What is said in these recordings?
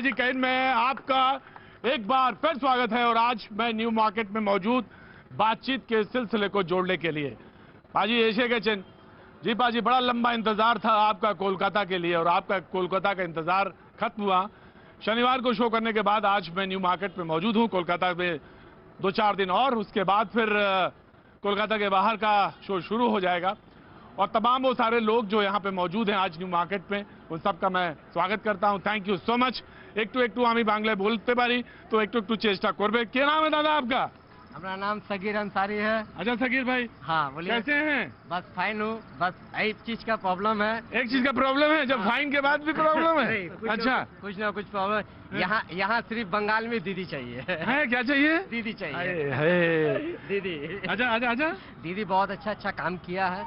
पाजी कैन में आपका एक बार फिर स्वागत है और आज मैं न्यू मार्केट में मौजूद बातचीत के सिलसिले को जोड़ने के लिए। पाजी एशिया के चिन्ह जी पाजी, बड़ा लंबा इंतजार था आपका कोलकाता के लिए और आपका कोलकाता का इंतजार खत्म हुआ। शनिवार को शो करने के बाद आज मैं न्यू मार्केट में मौजूद हूं। कोलकाता में 2-4 दिन और उसके बाद फिर कोलकाता के बाहर का शो शुरू हो जाएगा और तमाम वो सारे लोग जो यहाँ पे मौजूद हैं आज न्यू मार्केट में, उन सबका मैं स्वागत करता हूँ। Thank you so much. একটু আমি বাংলায় বলতে পারি তো একটু চেষ্টা করবে। क्या नाम है दादा आपका? हमारा नाम सगीर अंसारी है। अच्छा सगीर भाई, हाँ बोलिए। कैसे हैं? बस फाइन हूँ, बस एक चीज का प्रॉब्लम है। एक चीज का प्रॉब्लम है? जब फाइन के बाद भी प्रॉब्लम है? अच्छा, कुछ ना कुछ प्रॉब्लम। यहाँ सिर्फ बंगाल में दीदी चाहिए है। क्या चाहिए? दीदी चाहिए। दीदी। अच्छा दीदी बहुत अच्छा काम किया है।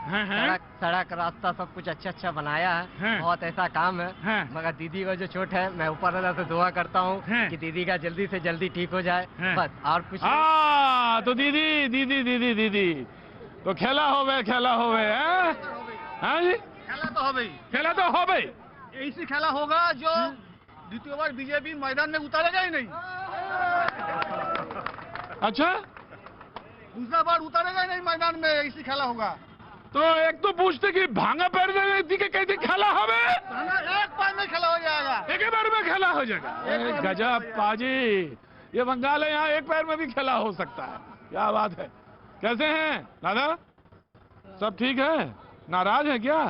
सड़क रास्ता सब कुछ अच्छा बनाया है। बहुत ऐसा काम है। मगर दीदी को जो चोट है, मैं ऊपर वाला से दुआ करता हूँ कि दीदी का जल्दी से जल्दी ठीक हो जाए, बस और कुछ। तो दीदी तो खेला हो गए हाँ जी, खेला तो हो गई। ऐसी खेला होगा जो द्वितीय बार बीजेपी मैदान में उतारेगा ही नहीं। अच्छा, दूसरा बार उतारेगा ही नहीं मैदान में, ऐसी खेला होगा। तो एक तो पूछते कि भांगा पैर के कैसे खेला हमें? एक बार में खेला हो जाएगा। एक बार में खेला हो जाएगा। गजब पाजी, ये बंगाल है, यहाँ एक पैर में भी खेला हो सकता है। क्या बात है। कैसे हैं दादा? सब ठीक है? नाराज है क्या?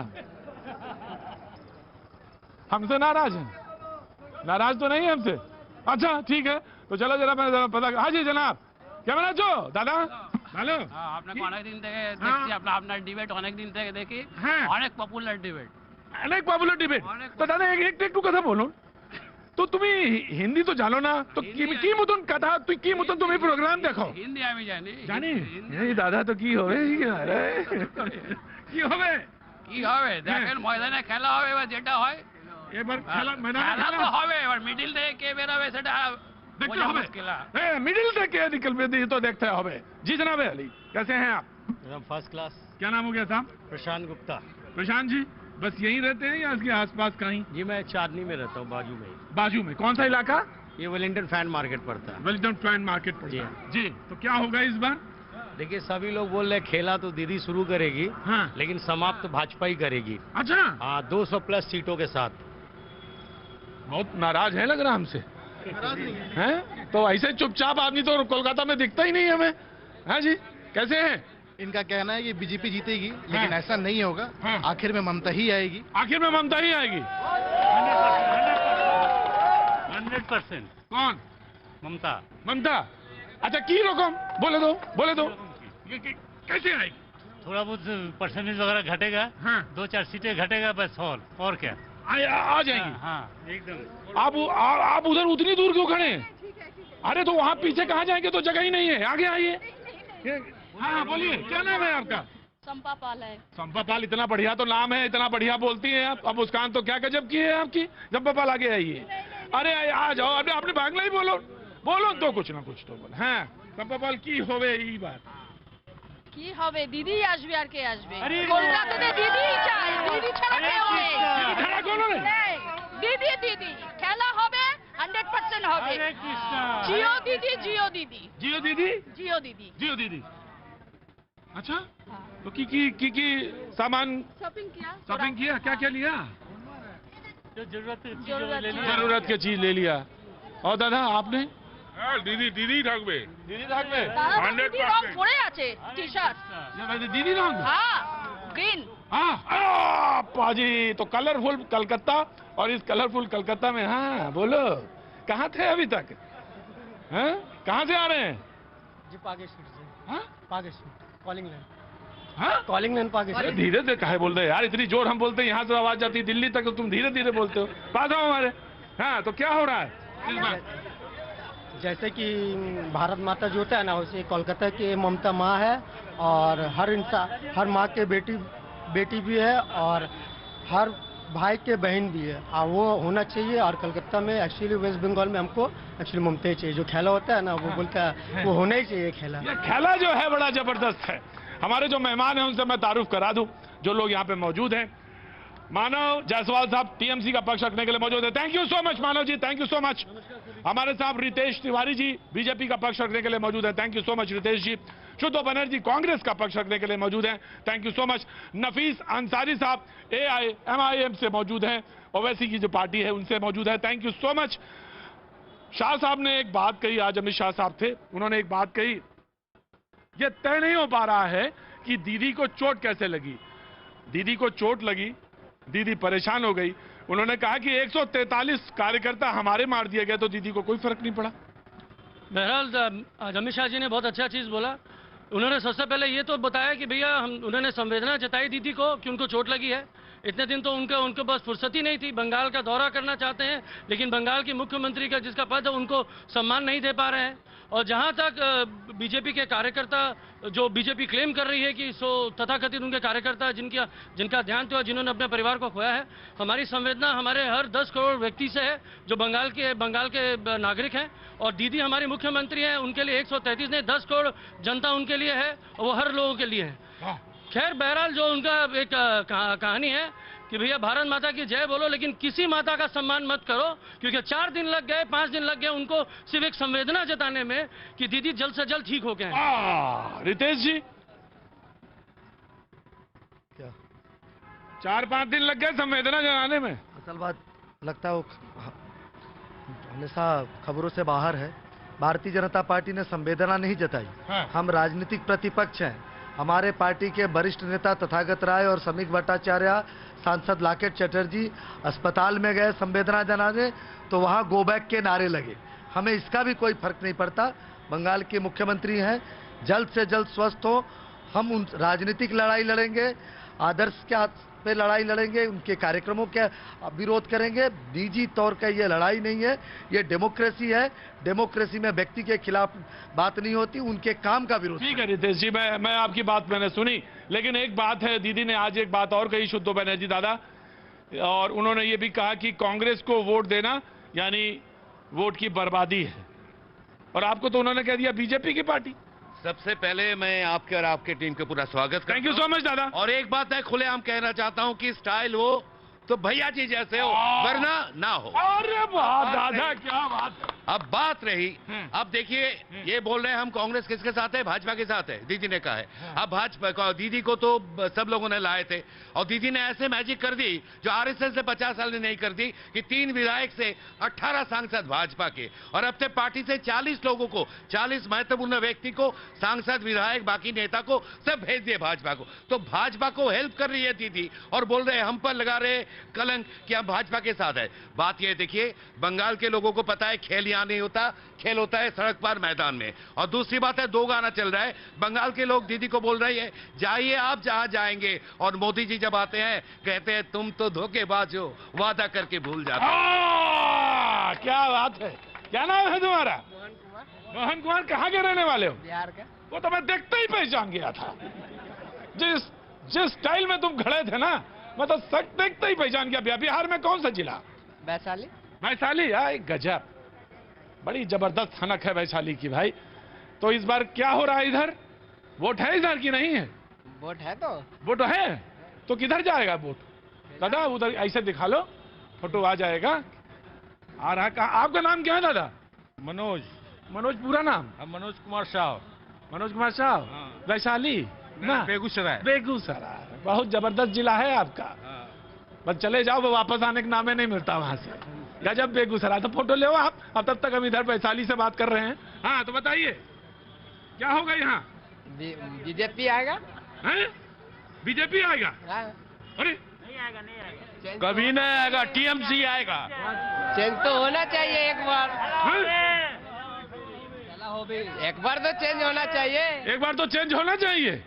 हमसे नाराज है? नाराज तो नहीं है हमसे। अच्छा ठीक है, तो चलो जरा मैं पता। हाँ जी जनाब, কেমন আছো দাদা? ভালো। আপনাকে অনেকদিন থেকে দেখছি, আপনার ডিবেট অনেকদিন থেকে দেখি। অনেক পপুলার ডিবেট। অনেক পপুলার ডিবেট। তো দাদা একটু কথা বলুন তো, তুমি হিন্দি তো জানো না, তো কি মতন কথা, তুই কি মতন তুমি প্রোগ্রাম দেখো? হিন্দি আমি জানি। এই দাদা তো কি হবে কি হবে দেখেন ময়দানে খেলা হবে, এবার যেটা হয় এবার খেলা তো হবে। এবার মিডিল থেকে কে বেরোবে সেটা देखते हैं। मिडिल से क्या निकल ये तो देखते हैं। जी जनाब अली, कैसे हैं आप? First class. क्या नाम हो गया साहब? प्रशांत गुप्ता। प्रशांत जी, बस यहीं रहते हैं या इसके आसपास कहीं? जी मैं चांदनी में रहता हूँ, बाजू में। कौन सा इलाका? ये वेलिंगटन फैन मार्केट पड़ता है। वेलिंगटन फैन मार्केट पड़ता है। जी, तो क्या होगा इस बार? देखिए सभी लोग बोल रहे खेला तो दीदी शुरू करेगी, लेकिन समाप्त तो भाजपा ही करेगी। अच्छा, हाँ 200+ सीटों के साथ। बहुत नाराज है लग रहा हमसे। हैं? तो ऐसे चुपचाप आदमी तो कोलकाता में दिखता ही नहीं हमें। हाँ जी, कैसे हैं? इनका कहना है कि बीजेपी जीतेगी, लेकिन ऐसा नहीं होगा। आखिर में ममता ही आएगी। आखिर में ममता ही आएगी। 100%। कौन? ममता। अच्छा की रकम बोले दो कैसे आएगी? थोड़ा बहुत परसेंटेज वगैरह घटेगा, 2-4 सीटें घटेगा बस, और क्या आ जाएंगी। हाँ एकदम। आप उधर उतनी दूर क्यों खड़े हैं? अरे तो वहाँ पीछे कहाँ जाएंगे, तो जगह ही नहीं है। आगे आइए। हाँ बोलिए, क्या नाम है आपका? संपा पाल है। संपा पाल, इतना बढ़िया तो नाम है, इतना बढ़िया बोलती हैं आप। अब मुस्कान तो क्या गजब की है आपकी। संपा पाल आगे आइए। अरे आ जाओ, अरे आपने बांग्ला ही बोलो तो कुछ ना कुछ तो बोलो। हाँ संपा पाल की होवे ई बात কি হবে? দিদি আসবে আর কে আসবে? কলকাতাতে দিদিই চাই, দিদি ছাড়া কে হবে? দিদি ছাড়া কোনো নেই। দিদি খেলা হবে, 100% হবে। জিও দিদি। अच्छा, तो की सामान शॉपिंग किया? क्या लिया? जो जरूरत की चीज ले लिया। और दादा आपने? দিদি থাকবে। 100% পরে আছে টি-শার্ট। दीदी रंग? हाँ ग्रीन। पाजी तो कलरफुल कलकत्ता, और इस कलरफुल कलकत्ता में हाँ बोलो कहाँ थे अभी तक? हैं? कहाँ से आ रहे हैं? जी पागेश्वर से। हाँ? Pageshwar calling land. हाँ? Calling land Pageshwar. धीरे से काहे बोल रहे यार? इतनी जोर हम बोलते हैं, यहाँ से आवाज जाती है दिल्ली तक, तो तुम धीरे बोलते हो। पास आओ हमारे। हाँ तो क्या हो रहा है इस बार? जैसे कि भारत माता जो होता है ना, वैसे कोलकाता की ममता माँ है, और हर इंसान, हर माँ के बेटी भी है, और हर भाई के बहन भी है, और वो होना चाहिए। और कलकत्ता में एक्चुअली वेस्ट बंगाल में हमको एक्चुअली ममता ही चाहिए। जो खेला होता है ना, वो बोलता है वो होना ही चाहिए खेला। ये खेला जो है बड़ा जबरदस्त है। हमारे जो मेहमान हैं उनसे मैं तारुफ करा दूं, जो लोग यहाँ पे मौजूद हैं। मानव जायसवाल साहब टीएमसी का पक्ष रखने के लिए मौजूद है। Thank you so much Manav ji, thank you so much. हमारे साथ रितेश तिवारी जी बीजेपी का पक्ष रखने के लिए मौजूद है। Thank you so much Ritesh ji. Shuddho Banerjee Congress का पक्ष रखने के लिए मौजूद है। Thank you so much. Nafees Ansari साहब AIMIM से मौजूद हैं, ओवैसी की जो पार्टी है उनसे मौजूद है। Thank you so much. Shah साहब ने एक बात कही, आज अमित शाह साहब थे, उन्होंने एक बात कही, यह तय नहीं हो पा रहा है कि दीदी को चोट कैसे लगी। दीदी को चोट लगी, दीदी परेशान हो गई। उन्होंने कहा कि 143 कार्यकर्ता हमारे मार दिए गए तो दीदी को कोई फर्क नहीं पड़ा। बहरहाल आज अमित शाह जी ने बहुत अच्छा चीज़ बोला। उन्होंने सबसे पहले ये तो बताया कि भैया उन्होंने संवेदना जताई दीदी को कि उनको चोट लगी है। इतने दिन तो उनके पास फुर्सत ही नहीं थी, बंगाल का दौरा करना चाहते हैं लेकिन बंगाल के मुख्यमंत्री का जिसका पद है उनको सम्मान नहीं दे पा रहे हैं। और जहां तक बीजेपी के कार्यकर्ता, जो बीजेपी क्लेम कर रही है कि तथाकथित उनके कार्यकर्ता जिनका ध्यान हुआ, जिन्होंने अपने परिवार को खोया है, हमारी संवेदना हमारे हर 10 करोड़ व्यक्ति से है जो बंगाल के नागरिक हैं। और दीदी हमारी मुख्यमंत्री हैं, उनके लिए 133 नहीं 10 करोड़ जनता उनके लिए है और वो हर लोगों के लिए है। खैर बहरहाल जो उनका एक कहानी है कि भैया भारत माता की जय बोलो लेकिन किसी माता का सम्मान मत करो, क्योंकि 4 दिन लग गए 5 दिन लग गए उनको सिर्फ एक संवेदना जताने में कि दीदी जल्द से जल्द ठीक हो गए। रितेश जी क्या 4-5 दिन लग गए संवेदना जताने में? असल बात लगता है वो हमेशा खबरों से बाहर है। भारतीय जनता पार्टी ने संवेदना नहीं जताई। हम राजनीतिक प्रतिपक्ष हैं। हमारे पार्टी के वरिष्ठ नेता तथागत राय और समीक भट्टाचार्य, सांसद लाकेट चटर्जी अस्पताल में गए संवेदना जताने, तो वहां गो बैक के नारे लगे। हमें इसका भी कोई फर्क नहीं पड़ता। बंगाल के मुख्यमंत्री हैं, जल्द से जल्द स्वस्थ हो। हम उन राजनीतिक लड़ाई लड़ेंगे, आदर्श के पे लड़ाई लड़ेंगे, उनके कार्यक्रमों के विरोध करेंगे। निजी तौर का ये लड़ाई नहीं है, ये डेमोक्रेसी है। डेमोक्रेसी में व्यक्ति के खिलाफ बात नहीं होती, उनके काम का विरोध। ठीक है रितेश जी, मैं आपकी बात मैंने सुनी, लेकिन एक बात है, दीदी ने आज एक बात और कही, शुद्धो बनर्जी दादा, और उन्होंने ये भी कहा कि कांग्रेस को वोट देना यानी वोट की बर्बादी है, और आपको तो उन्होंने कह दिया बीजेपी की पार्टी। सबसे पहले मैं आपके और आपके टीम का पूरा स्वागत करता हूं। थैंक यू सो मच दादा। और एक बात है, खुलेआम कहना चाहता हूं कि स्टाइल हो तो भैया जी जैसे हो, वरना ना हो। अरे वाह दादा, क्या बात है। अब बात रही, अब देखिए ये बोल रहे हैं हम कांग्रेस किसके साथ है, भाजपा के साथ है, दीदी ने कहा है। अब भाजपा दीदी को तो सब लोगों ने लाए थे और दीदी ने ऐसे मैजिक कर दी जो आरएसएस से 50 साल ने नहीं कर दी कि 3 विधायक से 18 सांसद भाजपा के, और अपने पार्टी से 40 लोगों को, 40 महत्वपूर्ण व्यक्ति को, सांसद विधायक बाकी नेता को सब भेज दिए भाजपा को। तो भाजपा को हेल्प कर रही है दीदी और बोल रहे हैं हम पर लगा रहे कलंक कि हम भाजपा के साथ है। बात यह देखिए, बंगाल के लोगों को पता है खेल यहां नहीं होता, खेल होता है सड़क पर मैदान में। और दूसरी बात है, 2 गाना चल रहा है, बंगाल के लोग दीदी को बोल रही है जाइए आप जहां जाएंगे, और मोदी जी जब आते हैं कहते हैं तुम तो धोखेबाज हो, वादा करके भूल जाते हो। क्या बात है। क्या नाम है तुम्हारा? मोहन कुमार। कहाँ के रहने वाले हो? बिहार का। वो तो मैं देखते ही पहचान गया था, जिस स्टाइल में तुम खड़े थे ना, मैं तो सच देखते ही पहचान गया। बिहार में कौन सा जिला? वैशाली। वैशाली, गजब, बड़ी जबरदस्त हनक है वैशाली की भाई। तो इस बार क्या हो रहा है इधर? वोट है इधर की नहीं है? वोट है तो वोट है तो किधर जाएगा वोट? दादा उधर ऐसे दिखा लो, फोटो आ जाएगा। आ रहा। कहा आपका नाम क्या है दादा? मनोज। मनोज पूरा नाम? मनोज कुमार साहब। मनोज कुमार साहब। वैशाली ना? बेगूसराय। बेगूसराय, बहुत जबरदस्त जिला है आपका। बस चले जाओ, वो वापस आने का नामे नहीं मिलता वहां से। गजब बेगूसराय। तो फोटो ले आप। अब तब तक हम इधर वैशाली से बात कर रहे हैं। हाँ तो बताइए क्या होगा यहाँ? बीजेपी आएगा। बीजेपी आएगा? अरे कभी नहीं आएगा, टीएमसी आएगा। चेंज तो होना चाहिए एक बार। एक बार तो चेंज होना चाहिए। एक बार तो चेंज होना चाहिए।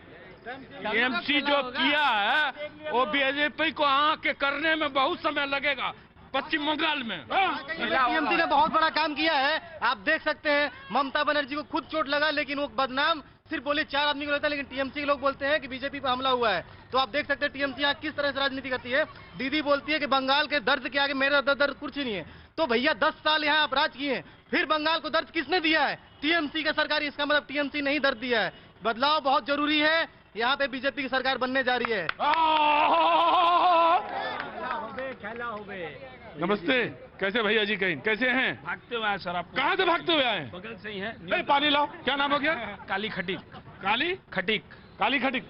टीएमसी जो किया है वो बीजेपी को आके करने में बहुत समय लगेगा पश्चिम बंगाल में। टीएमसी ने बहुत बड़ा काम किया है। आप देख सकते हैं ममता बनर्जी को खुद चोट लगा, लेकिन वो बदनाम सिर्फ बोले 4 आदमी को रहता है, लेकिन टीएमसी के लोग बोलते हैं कि बीजेपी पर हमला हुआ है। तो आप देख सकते हैं टीएमसी यहाँ किस तरह से राजनीति करती है। दीदी बोलती है कि बंगाल के दर्द के आगे मेरा दर्द कुछ नहीं है। तो भैया 10 साल यहाँ आप राज किए, फिर बंगाल को दर्द किसने दिया है? टीएमसी का सरकार। इसका मतलब टीएमसी नहीं दर्द दिया है। बदलाव बहुत जरूरी है। यहाँ पे बीजेपी की सरकार बनने जा रही है। नमस्ते, कैसे भैया जी? कहीं कैसे हैं? भागते हुए आए सर, आप कहाँ से भागते हुए आए? बगल से ही है। ए, पानी लाओ। क्या नाम हो गया? काली खटीक। काली खटीक। काली खटिक।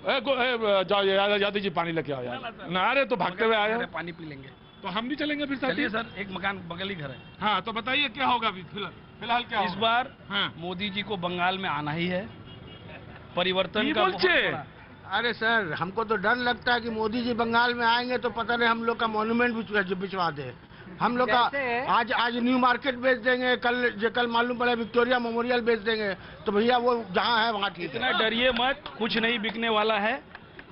जाओ यादव जी, पानी लेके आओ यार। ना अरे तो भागते हुए आए हो। पानी पी लेंगे। तो हम भी चलेंगे फिर साथ? चलिए सर, एक मकान बगल ही घर है। हाँ, तो बताइए क्या होगा अभी फिलहाल क्या इस होगा? बार हाँ। मोदी जी को बंगाल में आना ही है। परिवर्तन का बहुत बोलचे? बड़ा- अरे सर, हमको तो डर लगता है कि मोदी जी बंगाल में आएंगे तो पता नहीं हम लोग का मॉन्यूमेंट भी बिछवा दे। हम लोग का आज न्यू मार्केट बेच देंगे, कल मालूम पड़े विक्टोरिया मेमोरियल बेच देंगे। तो भैया वो जहाँ है वहाँ ठीक है। इतना डरिए मत, कुछ नहीं बिकने वाला है।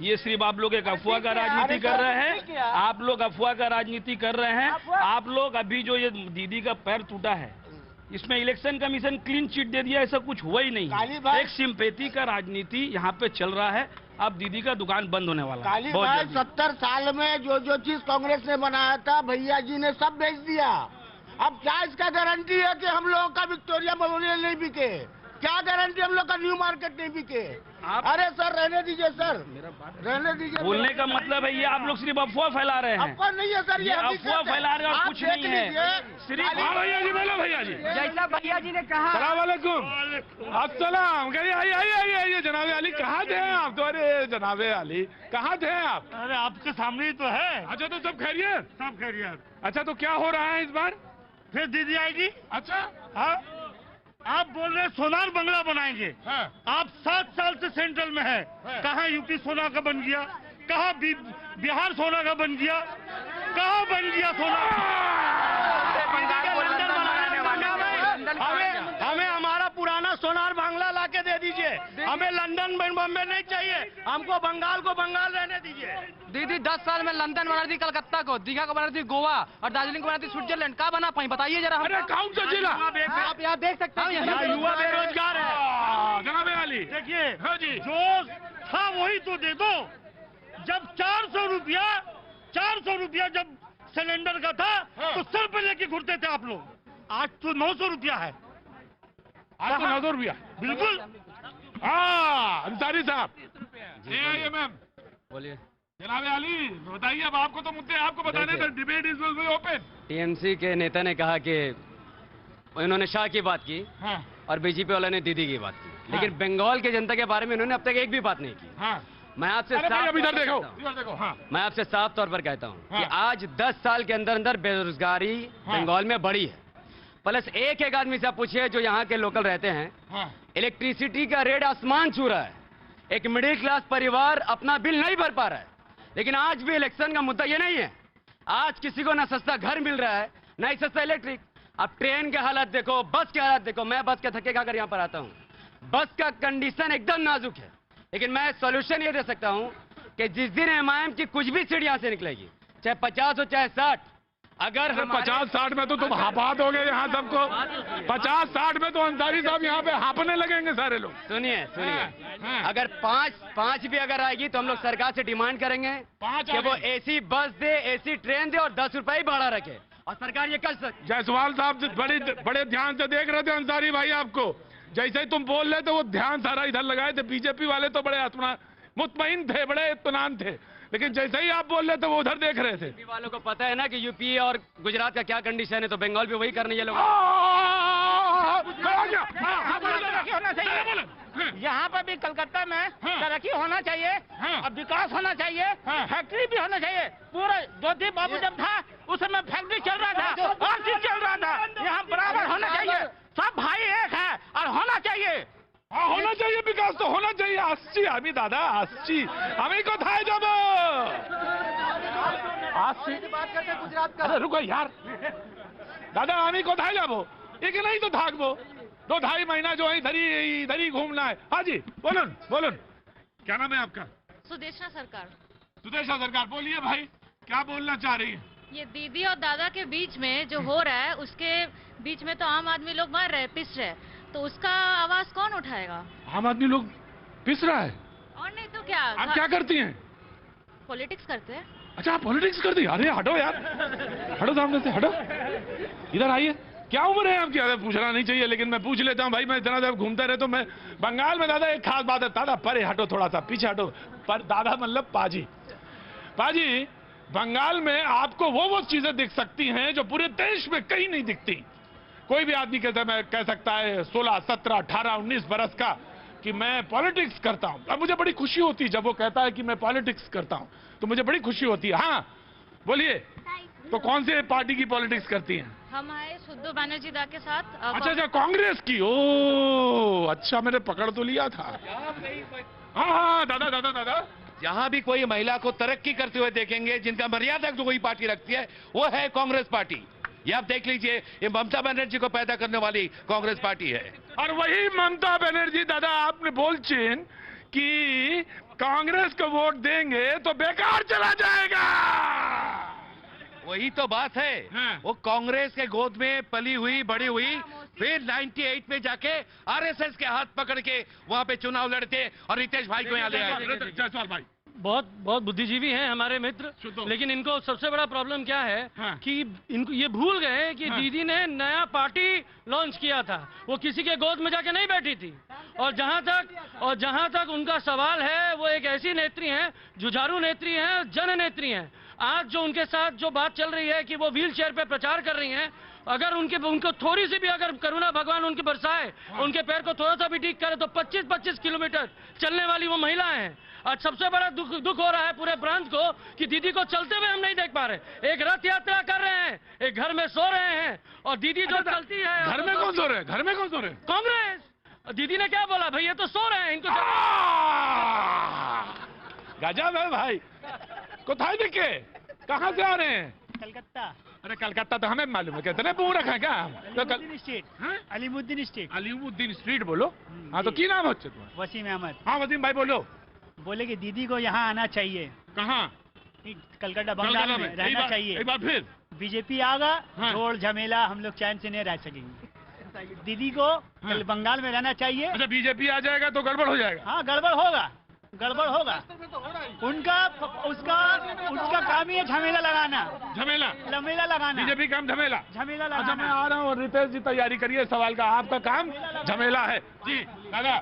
ये सिर्फ आप लोग एक अफवाह का राजनीति कर रहे हैं। आप लोग अफवाह का राजनीति कर रहे हैं। आप लोग अभी जो ये दीदी का पैर टूटा है, इसमें इलेक्शन कमीशन क्लीन चिट दे दिया, ऐसा कुछ हुआ ही नहीं है। एक सिंपैथी का राजनीति यहाँ पे चल रहा है। अब दीदी का दुकान बंद होने वाला है बहुत जल्दी। 70 साल में जो चीज कांग्रेस ने बनाया था भैया जी ने सब बेच दिया। अब क्या इसका गारंटी है कि हम लोगों का विक्टोरिया मेमोरियल नहीं बिके? क्या गारंटी हम लोग का न्यू मार्केट नहीं बिके? अरे सर रहने दीजिए सर, रहने दीजिए। बोलने का मतलब है ये आप लोग सिर्फ अफवाह फैला रहे हैं। अफवाह नहीं है सर, ये अफवाह फैला रहे हैं और कुछ नहीं है। सिर्फ हाँ भैया जी, बोलो भैया जी। जैसा भैया जी ने कहा। सलाम वालेकुम। अस्सलाम। कहिए आइए जनाबे अली, कहाँ थे आप? तो अरे जनाबे अली कहाँ थे आप? अरे आपके सामने ही तो है। अच्छा, तो सब खैरियत? सब खैरियत। अच्छा, तो क्या हो रहा है इस बार? फिर दीदी आएगी। अच्छा, हाँ, आप बोल रहे सोनार बंगला बनाएंगे। हाँ। आप 7 साल से सेंट्रल में है। कहाँ यूपी सोना का बन गया? कहाँ बिहार सोना का बन गया? कहाँ बन गया सोना? हमें हमारा पुराना सोनार बांग्ला ला के दे दीजिए। हमें लंदन बॉम्बे नहीं चाहिए, हमको बंगाल को बंगाल रहने दीजिए। दीदी 10 साल में लंदन बना दी कलकत्ता को, दीघा को बना दी गोवा और दार्जिलिंग को बना दी स्विट्जरलैंड। कहाँ बना पाई बताइए जरा। अरे कौन सा जिला? आप यहाँ देख सकते हैं युवा बेरोजगार है। जनाबे अली देखिए, हाँ जी, जो था वही तो दे दो। जब 400 रुपया जब सिलेंडर का था तो सर पे लेके घुरते थे आप लोग। आज तो 900 रुपया है। आज तो 900 रुपया। बिल्कुल। अंसारी साहब, ये मैम बोलिए। जनाबे अली बताइए, अब आपको तो मुद्दे आपको बताने थे। Debate is open. टीएमसी के नेता ने कहा कि उन्होंने शाह की बात की हाँ, और बीजेपी वालों ने दीदी की बात की, लेकिन बंगाल की जनता के बारे में उन्होंने अब तक एक भी बात नहीं की। हाँ। मैं आपसे अरे भाई, साफ अब इधर तौर पर देखो, कहता हूं- इधर देखो। हाँ, मैं आपसे साफ तौर पर कहता हूं हाँ। कि आज 10 साल के अंदर अंदर बेरोजगारी बंगाल में बढ़ी है। प्लस एक आदमी से आप पूछिए जो यहाँ के लोकल रहते हैं, हाँ। इलेक्ट्रिसिटी का रेट आसमान छू रहा है। एक मिडिल क्लास परिवार अपना बिल नहीं भर पा रहा है। लेकिन आज भी इलेक्शन का मुद्दा ये नहीं है। आज किसी को ना सस्ता घर मिल रहा है, ना ही सस्ता इलेक्ट्रिक। अब ट्रेन के हालत देखो, बस के हालत देखो। मैं बस के थके खाकर यहाँ पर आता हूँ। बस का कंडीशन एकदम नाजुक है। लेकिन मैं सॉल्यूशन ये दे सकता हूँ कि जिस दिन एमआईएम की कुछ भी सीट यहाँ से निकलेगी, चाहे 50 हो चाहे 60, अगर 50-60 में तो तुम हापात हो गए यहाँ सबको। 50-60 में तो अंसारी साहब यहाँ पे हापने लगेंगे सारे लोग। सुनिए हाँ। अगर पाँच भी अगर आएगी तो हम लोग सरकार से डिमांड करेंगे 5 कि वो एसी बस दे, एसी ट्रेन दे और 10 रुपए ही भाड़ा रखे, और सरकार ये कर सकती। जायसवाल साहब बड़े ध्यान से देख रहे थे अंसारी भाई आपको। जैसे ही तुम बोल रहे थे वो ध्यान सारा इधर लगाए थे। बीजेपी वाले तो बड़े मुतमईन थे, बड़े इत्मीनान थे, लेकिन जैसे ही आप बोल रहे थे वो उधर देख रहे थे। यूपी वालों को पता है ना कि यूपी और गुजरात का क्या कंडीशन है, तो बंगाल भी वही करने ये लोग। यहाँ पर भी कलकत्ता में तरक्की होना चाहिए और विकास होना चाहिए, फैक्ट्री भी होना चाहिए। पूरा ज्योति बाबू जब था उस समय फैक्ट्री चल रहा था, हर चीज चल रहा था। यहाँ बराबर होना चाहिए, सब भाई एक है और होना चाहिए। हाँ, होना चाहिए, विकास तो होना चाहिए। 80 आमी दादा 80 हमें को था जब 80 बात करते गुजरात का। अरे रुको यार दादा, हमें को था जब एक नहीं तो थाक वो 2-2.5 महीना जो है इधर ही घूमना है। हाँ जी, बोलन क्या नाम है आपका? सुदेशना सरकार। सुदेशा सरकार, बोलिए भाई, क्या बोलना चाह रही है? ये दीदी और दादा के बीच में जो हो रहा है, उसके बीच में तो आम आदमी लोग मर रहे, पिस रहे, तो उसका आवाज कौन उठाएगा? आम आदमी लोग पिस रहा है। और नहीं तो क्या? आप क्या करती हैं? पॉलिटिक्स करते हैं। अच्छा, आप पॉलिटिक्स करती हैं? अरे हटो यार, हटो सामने से, हटो, इधर आइए। क्या उम्र है आपकी? अरे पूछना नहीं चाहिए, लेकिन मैं पूछ लेता हूँ भाई। मैं इतना जब घूमता रहे तो मैं बंगाल में दादा एक खास बात है। दादा परे हटो, थोड़ा सा पीछे हटो। पर दादा मतलब पाजी बंगाल में आपको वो चीजें दिख सकती हैं जो पूरे देश में कहीं नहीं दिखती। कोई भी आदमी कह सकता है 16, 17, 18, 19 बरस का कि मैं पॉलिटिक्स करता हूं। अब मुझे बड़ी खुशी होती है जब वो कहता है कि मैं पॉलिटिक्स करता हूं, तो मुझे बड़ी खुशी होती है। हाँ बोलिए, तो कौन से पार्टी की पॉलिटिक्स करती हैं? हम आए सुद्धू बनर्जी दा के साथ। अच्छा, कांग्रेस की। ओ अच्छा, मैंने पकड़ तो लिया था। हाँ दादा जहां भी कोई महिला को तरक्की करते हुए देखेंगे, जिनका मर्यादा जो कोई पार्टी रखती है, वो है कांग्रेस पार्टी। ये आप देख लीजिए, ये ममता बनर्जी को पैदा करने वाली कांग्रेस पार्टी है। और वही ममता बनर्जी दादा, आपने बोलचीन कि कांग्रेस को वोट देंगे तो बेकार चला जाएगा। वही तो बात है। हाँ। वो कांग्रेस के गोद में पली हुई बड़ी हुई, फिर 98 में जाके आरएसएस के हाथ पकड़ के वहां पे चुनाव लड़ते और रितेश भाई को यहाँ ले आए। जायसवाल भाई बहुत बुद्धिजीवी हैं हमारे मित्र, लेकिन इनको सबसे बड़ा प्रॉब्लम क्या है कि इनको ये भूल गए कि दीदी ने नया पार्टी लॉन्च किया था, वो किसी के गोद में जाके नहीं बैठी थी। और जहां तक उनका सवाल है, वो एक ऐसी नेत्री हैं, जुझारू नेत्री हैं, जन नेत्री हैं। आज जो उनके साथ जो बात चल रही है कि वो व्हील चेयर पे प्रचार कर रही हैं, अगर उनको थोड़ी सी भी अगर करुणा भगवान उनके बरसाए, उनके पैर को थोड़ा सा भी ठीक करे, तो 25-25 किलोमीटर चलने वाली वो महिलाएं हैं। आज सबसे बड़ा दुख हो रहा है पूरे प्रांत को कि दीदी को चलते हुए हम नहीं देख पा रहे। एक रथ यात्रा कर रहे हैं, एक घर में सो रहे हैं, और दीदी जो चलती है। घर में कौन सो रहे हैं? घर में कौन सो रहे हैं? कांग्रेस। दीदी ने क्या बोला भाई, ये तो सो रहे हैं, इनको गजब है भाई। कोথায় থেকে? कहाँ से आ रहे हैं? कलकत्ता। अरे कलकत्ता तो हमें मालूम है, कितने पूर रखा है क्या? अलीमुद्दीन स्ट्रीट। अलीमुद्दीन स्ट्रीट बोलो। हाँ तो की नाम है तुम्हारा? वसीम अहमद। हाँ वसीम भाई बोलो। बोले कि दीदी को यहाँ आना चाहिए। कहाँ? कलकत्ता बंगाल में रहना चाहिए। एक बार फिर बीजेपी आगा, जोड़ झमेला, हम लोग चैन से नहीं रह सकेंगे। दीदी को बंगाल में रहना चाहिए। अच्छा, बीजेपी आ जाएगा तो गड़बड़ हो जाएगा? हाँ गड़बड़ होगा। उसका काम ही है झमेला लगाना। झमेला लगाना। बीजेपी काम झमेला लगाना। अच्छा, मैं आ रहा हूँ। रितेश जी तैयारी करिए सवाल का। आपका काम झमेला है जी दादा।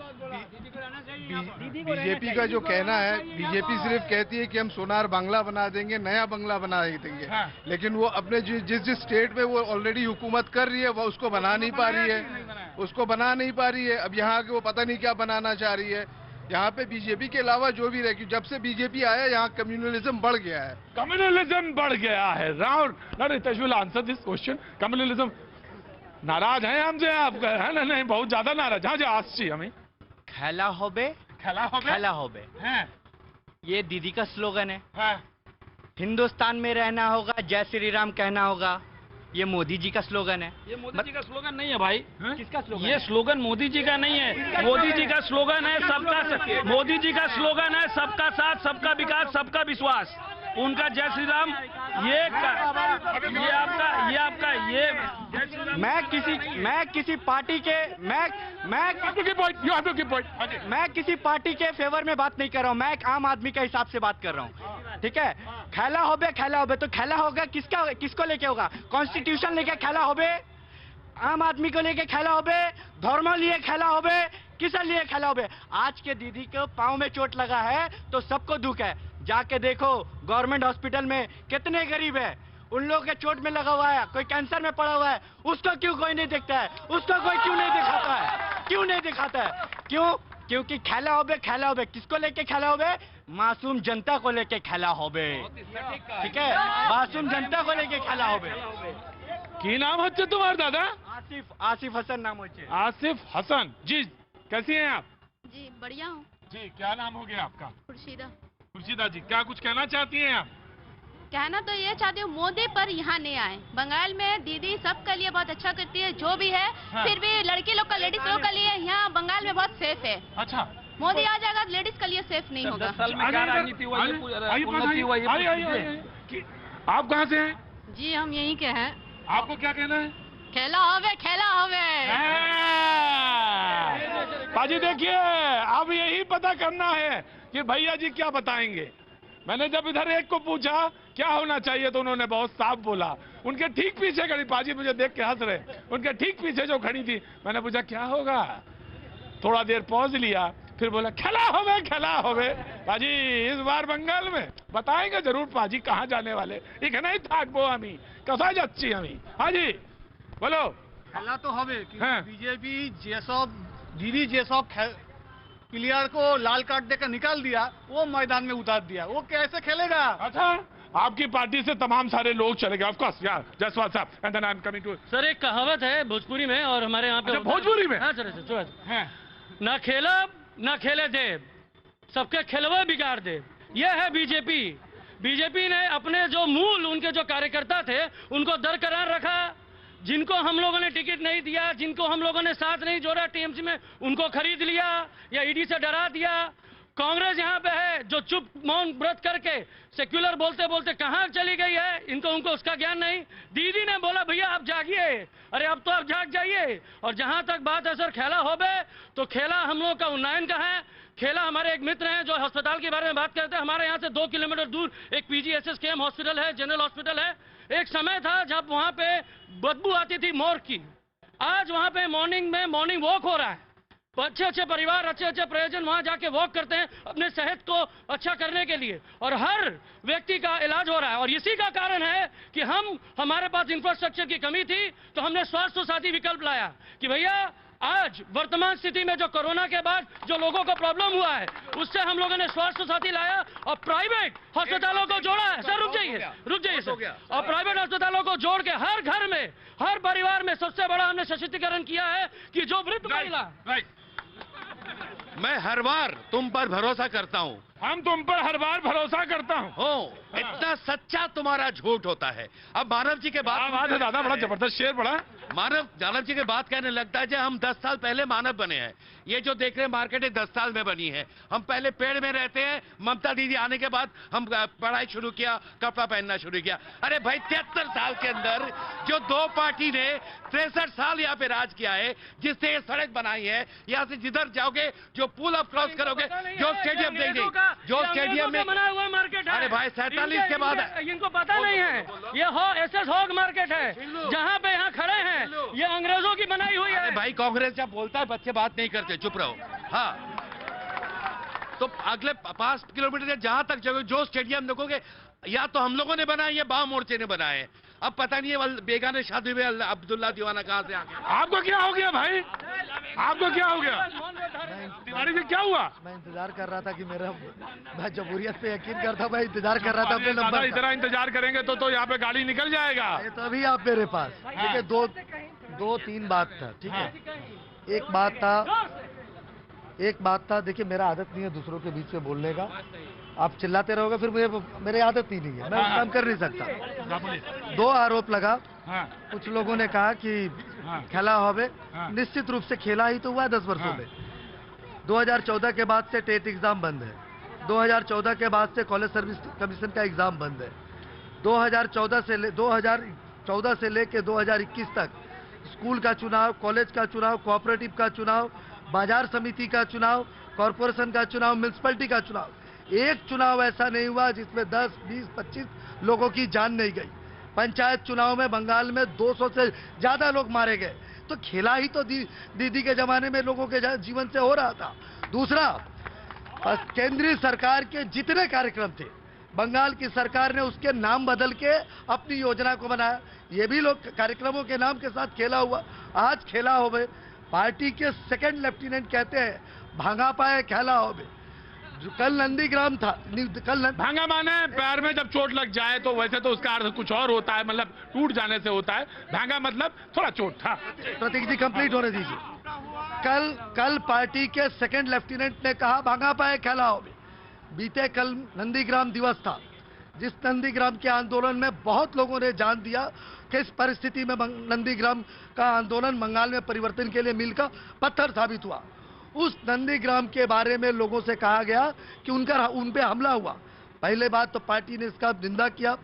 बीजेपी का जो कहना है, बीजेपी सिर्फ कहती है कि हम सोनार बांग्ला बना देंगे, नया बांग्ला बना देंगे। हाँ। लेकिन वो अपने जिस स्टेट में वो ऑलरेडी हुकूमत कर रही है, वो उसको बना नहीं पा रही है। अब यहाँ के वो पता नहीं क्या बनाना चाह रही है। यहाँ पे बीजेपी के अलावा जो भी रहे, जब से बीजेपी आया यहाँ कम्युनलिज्म बढ़ गया है। कम्युनलिज्म बढ़ गया है। Round Ritesh will answer this question. Communalism नाराज हैं हमसे आप? है ना? नहीं, बहुत ज्यादा नाराज। हाँ जी, आसची हमें खेला होबे ये दीदी का स्लोगन है। हिंदुस्तान में रहना होगा, जय श्री राम कहना होगा, ये मोदी जी का स्लोगन है। ये मोदी जी का स्लोगन नहीं है भाई। किसका स्लोगन? ये स्लोगन मोदी जी का नहीं है। मोदी जी का स्लोगन है मोदी जी का स्लोगन है सबका साथ, सबका विकास, सबका विश्वास। उनका जय श्री राम मैं किसी पार्टी के मैं किसी पार्टी के फेवर में बात नहीं कर रहा हूँ। मैं एक आम आदमी के हिसाब से बात कर रहा हूँ। ठीक है, खेला होबे तो खेला होगा किसको लेके होगा? कॉन्स्टिट्यूशन लेके खेला होबे, आम आदमी को लेके खेला होबे, धर्म लिए खेला होबे, किस लिए खेला होबे? आज के दीदी को पाँव में चोट लगा है तो सबको दुख है। जाके देखो गवर्नमेंट हॉस्पिटल में कितने गरीब है, उन लोगों के चोट में लगा हुआ है, कोई कैंसर में पड़ा हुआ है, उसको क्यों कोई नहीं देखता है? उसको कोई क्यों नहीं दिखाता है? क्योंकि खेला होबे किसको लेके खेला होबे? मासूम जनता को लेके खेला होबे। ठीक है, मासूम जनता को लेके खेला होबे। की नाम होचे तुम्हारे दादा? आसिफ हसन नाम होचे। आसिफ हसन जी, कैसी हैं आप? जी बढ़िया हूँ जी। क्या नाम हो गया आपका? खुर्शीदा जी, क्या कुछ कहना चाहती हैं आप? कहना तो ये चाहती हूँ, मोदी पर यहाँ नहीं आए। बंगाल में दीदी सबके लिए बहुत अच्छा करती है, जो भी है। हाँ। फिर भी लड़की लोग का, लेडीज लोग का लिए यहाँ बंगाल में बहुत सेफ है। अच्छा, मोदी आ जाएगा लेडीज के लिए सेफ नहीं होगा। आप कहाँ से हैं? जी हम यहीं के हैं। आपको क्या कहना है? खेला होवे। पाजी देखिए, अब यही पता करना है कि भैया जी क्या बताएंगे। मैंने जब इधर एक को पूछा क्या होना चाहिए तो उन्होंने बहुत साफ बोला। उनके ठीक पीछे खड़ी, पाजी मुझे देख के हंस रहे, उनके ठीक पीछे जो खड़ी थी, मैंने पूछा क्या होगा? थोड़ा देर पॉज लिया, फिर बोला खेला होवे पाजी इस बार बंगाल में बताएंगे जरूर पाजी कहाँ जाने वाले इखनाई থাকবো আমি কোথায় যাচ্ছি আমি हाजी बोलो খেলা তো হবে হ্যাঁ बीजेपी যেসব दीदी যেসব प्लेयर को लाल कार्ड देकर निकाल दिया वो मैदान में उतार दिया वो कैसे खेलेगा। अच्छा आपकी पार्टी से तमाम सारे लोग चले गए ऑफ कोर्स यार जसवाल साहब and then I am coming to sir एक कहावत है भोजपुरी में और हमारे यहाँ पे भोजपुरी में हाँ सर ना खेला ना खेले देव सबके खिलवा बिगाड़ दे। यह है बीजेपी। बीजेपी ने अपने जो मूल उनके जो कार्यकर्ता थे उनको दरकरार रखा। जिनको हम लोगों ने टिकट नहीं दिया, जिनको हम लोगों ने साथ नहीं जोड़ा टीएमसी में, उनको खरीद लिया या ईडी से डरा दिया। कांग्रेस यहाँ पे है जो चुप मौन व्रत करके सेक्युलर बोलते बोलते कहाँ चली गई है, इनको उनको उसका ज्ञान नहीं। दीदी ने बोला भैया आप जागिए, अरे अब तो आप जाग जाइए। और जहां तक बात है सर खेला होबे तो खेला हम लोग का उन्नयन का है। खेला हमारे एक मित्र हैं जो अस्पताल के बारे में बात करते हैं। हमारे यहाँ से 2 किलोमीटर दूर एक पीजीएसएसकेएम हॉस्पिटल है, जनरल हॉस्पिटल है। एक समय था जब वहां पे बदबू आती थी मोर की। आज वहां पे मॉर्निंग में मॉर्निंग वॉक हो रहा है। अच्छे अच्छे परिवार, अच्छे अच्छे प्रयोजन वहां जाके वॉक करते हैं अपने सेहत को अच्छा करने के लिए और हर व्यक्ति का इलाज हो रहा है। और इसी का कारण है कि हमारे पास इंफ्रास्ट्रक्चर की कमी थी तो हमने स्वास्थ्य साथी विकल्प लाया कि भैया आज वर्तमान स्थिति में जो कोरोना के बाद जो लोगों को प्रॉब्लम हुआ है उससे हम लोगों ने स्वास्थ्य साथी लाया और प्राइवेट अस्पतालों को जोड़ा है। सर रुक जाइए सर। और प्राइवेट अस्पतालों को जोड़ के हर घर में, हर परिवार में सबसे बड़ा हमने सशक्तिकरण किया है कि जो वृद्ध महिला। मैं हर बार तुम पर भरोसा करता हूँ। हम तुम पर हर बार भरोसा करता हूँ। हो इतना सच्चा तुम्हारा झूठ होता है। अब मानव जी के बात है दादा, बड़ा जबरदस्त शेर बड़ा। मानव जी के बात कहने लगता है जब हम 10 साल पहले मानव बने हैं। ये जो देख रहे हैं मार्केट 10 साल में बनी है। हम पहले पेड़ में रहते हैं, ममता दीदी आने के बाद हम पढ़ाई शुरू किया, कपड़ा पहनना शुरू किया। अरे भाई 73 साल के अंदर जो 2 पार्टी ने 63 साल यहाँ पे राज किया है, जिससे ये सड़क बनाई है, यहाँ से जिधर जाओगे जो पुल अप क्रॉस करोगे, जो स्टेडियम देंगे, जो स्टेडियम में बना हुआ मार्केट है। अरे भाई 47 के बाद इनको पता नहीं है ये SS हॉग मार्केट है जहाँ पे यहाँ खड़े हैं। ये अंग्रेजों की बनाई हुई है। भाई कांग्रेस जब बोलता है बच्चे बात नहीं करते, चुप रहो। हाँ तो अगले 5 किलोमीटर जहां तक जाओगे जो स्टेडियम देखोगे या तो हम लोगों ने बनाए या बाम मोर्चे ने बनाए। अब पता नहीं है बेगाने शादी हुए अब्दुल्ला दीवाना कहां से आ गया। आपको क्या हो गया भाई, आपको क्या हो गया? तिवारी जी क्या हुआ? मैं इंतजार कर रहा था कि मैं जमहूरियत पे यकीन करता, मैं इंतजार कर रहा था अपने नंबर। इतना इंतजार करेंगे तो यहाँ पे गाड़ी निकल जाएगा। तो अभी आप मेरे पास देखिए 2-3 बात था। ठीक है, एक बात था देखिए मेरा आदत नहीं है दूसरों के बीच में बोलने का। आप चिल्लाते रहोगे फिर मेरी आदत ही नहीं है, मैं काम कर नहीं सकता। 2 आरोप लगा। कुछ लोगों ने कहा कि खेला होवे, निश्चित रूप से खेला ही तो हुआ 10 वर्षों में। 2014 के बाद से टेट एग्जाम बंद है। 2014 के बाद से कॉलेज सर्विस कमीशन का एग्जाम बंद है। 2014 से लेके 2021 तक स्कूल का चुनाव, कॉलेज का चुनाव, कोऑपरेटिव का चुनाव, बाजार समिति का चुनाव, कॉरपोरेशन का चुनाव, म्युनिसिपैलिटी का चुनाव, एक चुनाव ऐसा नहीं हुआ जिसमें 10, 20, 25 लोगों की जान नहीं गई। पंचायत चुनाव में बंगाल में 200 से ज्यादा लोग मारे गए। तो खेला ही तो दीदी के जमाने में लोगों के जीवन से हो रहा था। दूसरा, केंद्रीय सरकार के जितने कार्यक्रम थे बंगाल की सरकार ने उसके नाम बदल के अपनी योजना को बनाया। ये भी लोग कार्यक्रमों के नाम के साथ खेला हुआ। आज खेला होवे, पार्टी के 2nd लेफ्टिनेंट कहते हैं भांगा पाए खेला होवे। कल नंदीग्राम था, भांगा माने पैर में जब चोट लग जाए, तो वैसे तो उसका अर्थ कुछ और होता है, मतलब टूट जाने से होता है। भांगा मतलब थोड़ा चोट था। प्रतीक जी कंप्लीट होने दीजिए। कल पार्टी के 2nd लेफ्टिनेंट ने कहा भांगा पाए खेला होवे। बीते कल नंदीग्राम दिवस था, जिस नंदीग्राम के आंदोलन में बहुत लोगों ने जान दिया कि इस परिस्थिति में नंदीग्राम का आंदोलन बंगाल में परिवर्तन के लिए मील का पत्थर साबित हुआ। उस नंदीग्राम के बारे में लोगों से कहा गया कि उन पे हमला हुआ। पहले बात तो पार्टी ने इसका निंदा किया।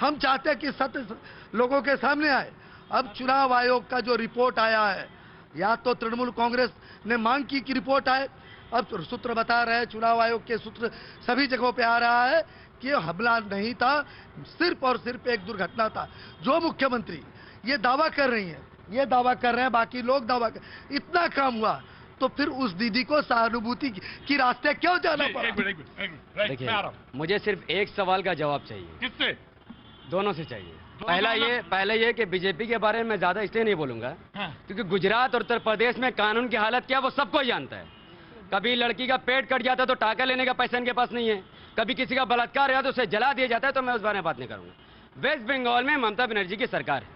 हम चाहते हैं कि सत्य लोगों के सामने आए। अब चुनाव आयोग का जो रिपोर्ट आया है, या तो तृणमूल कांग्रेस ने मांग की कि रिपोर्ट आए। अब सूत्र बता रहे हैं, चुनाव आयोग के सूत्र सभी जगहों पे आ रहा है कि हमला नहीं था, सिर्फ और सिर्फ एक दुर्घटना था। जो मुख्यमंत्री ये दावा कर रही हैं, ये दावा कर रहे हैं, बाकी लोग दावा कर, इतना काम हुआ तो फिर उस दीदी को सहानुभूति की रास्ते क्यों जाना पड़ा? देखिए, मुझे सिर्फ एक सवाल का जवाब चाहिए। किससे? दोनों से चाहिए। पहले ये कि बीजेपी के बारे में मैं ज्यादा इसलिए नहीं बोलूंगा क्योंकि गुजरात और उत्तर प्रदेश में कानून की हालत क्या वो सबको जानता है। कभी लड़की का पेट कट जाता है तो टाका लेने का पैसा इनके पास नहीं है, कभी किसी का बलात्कार हुआ तो उसे जला दिया जाता है, तो मैं उस बारे में बात नहीं करूंगा। वेस्ट बंगाल में ममता बनर्जी की सरकार है,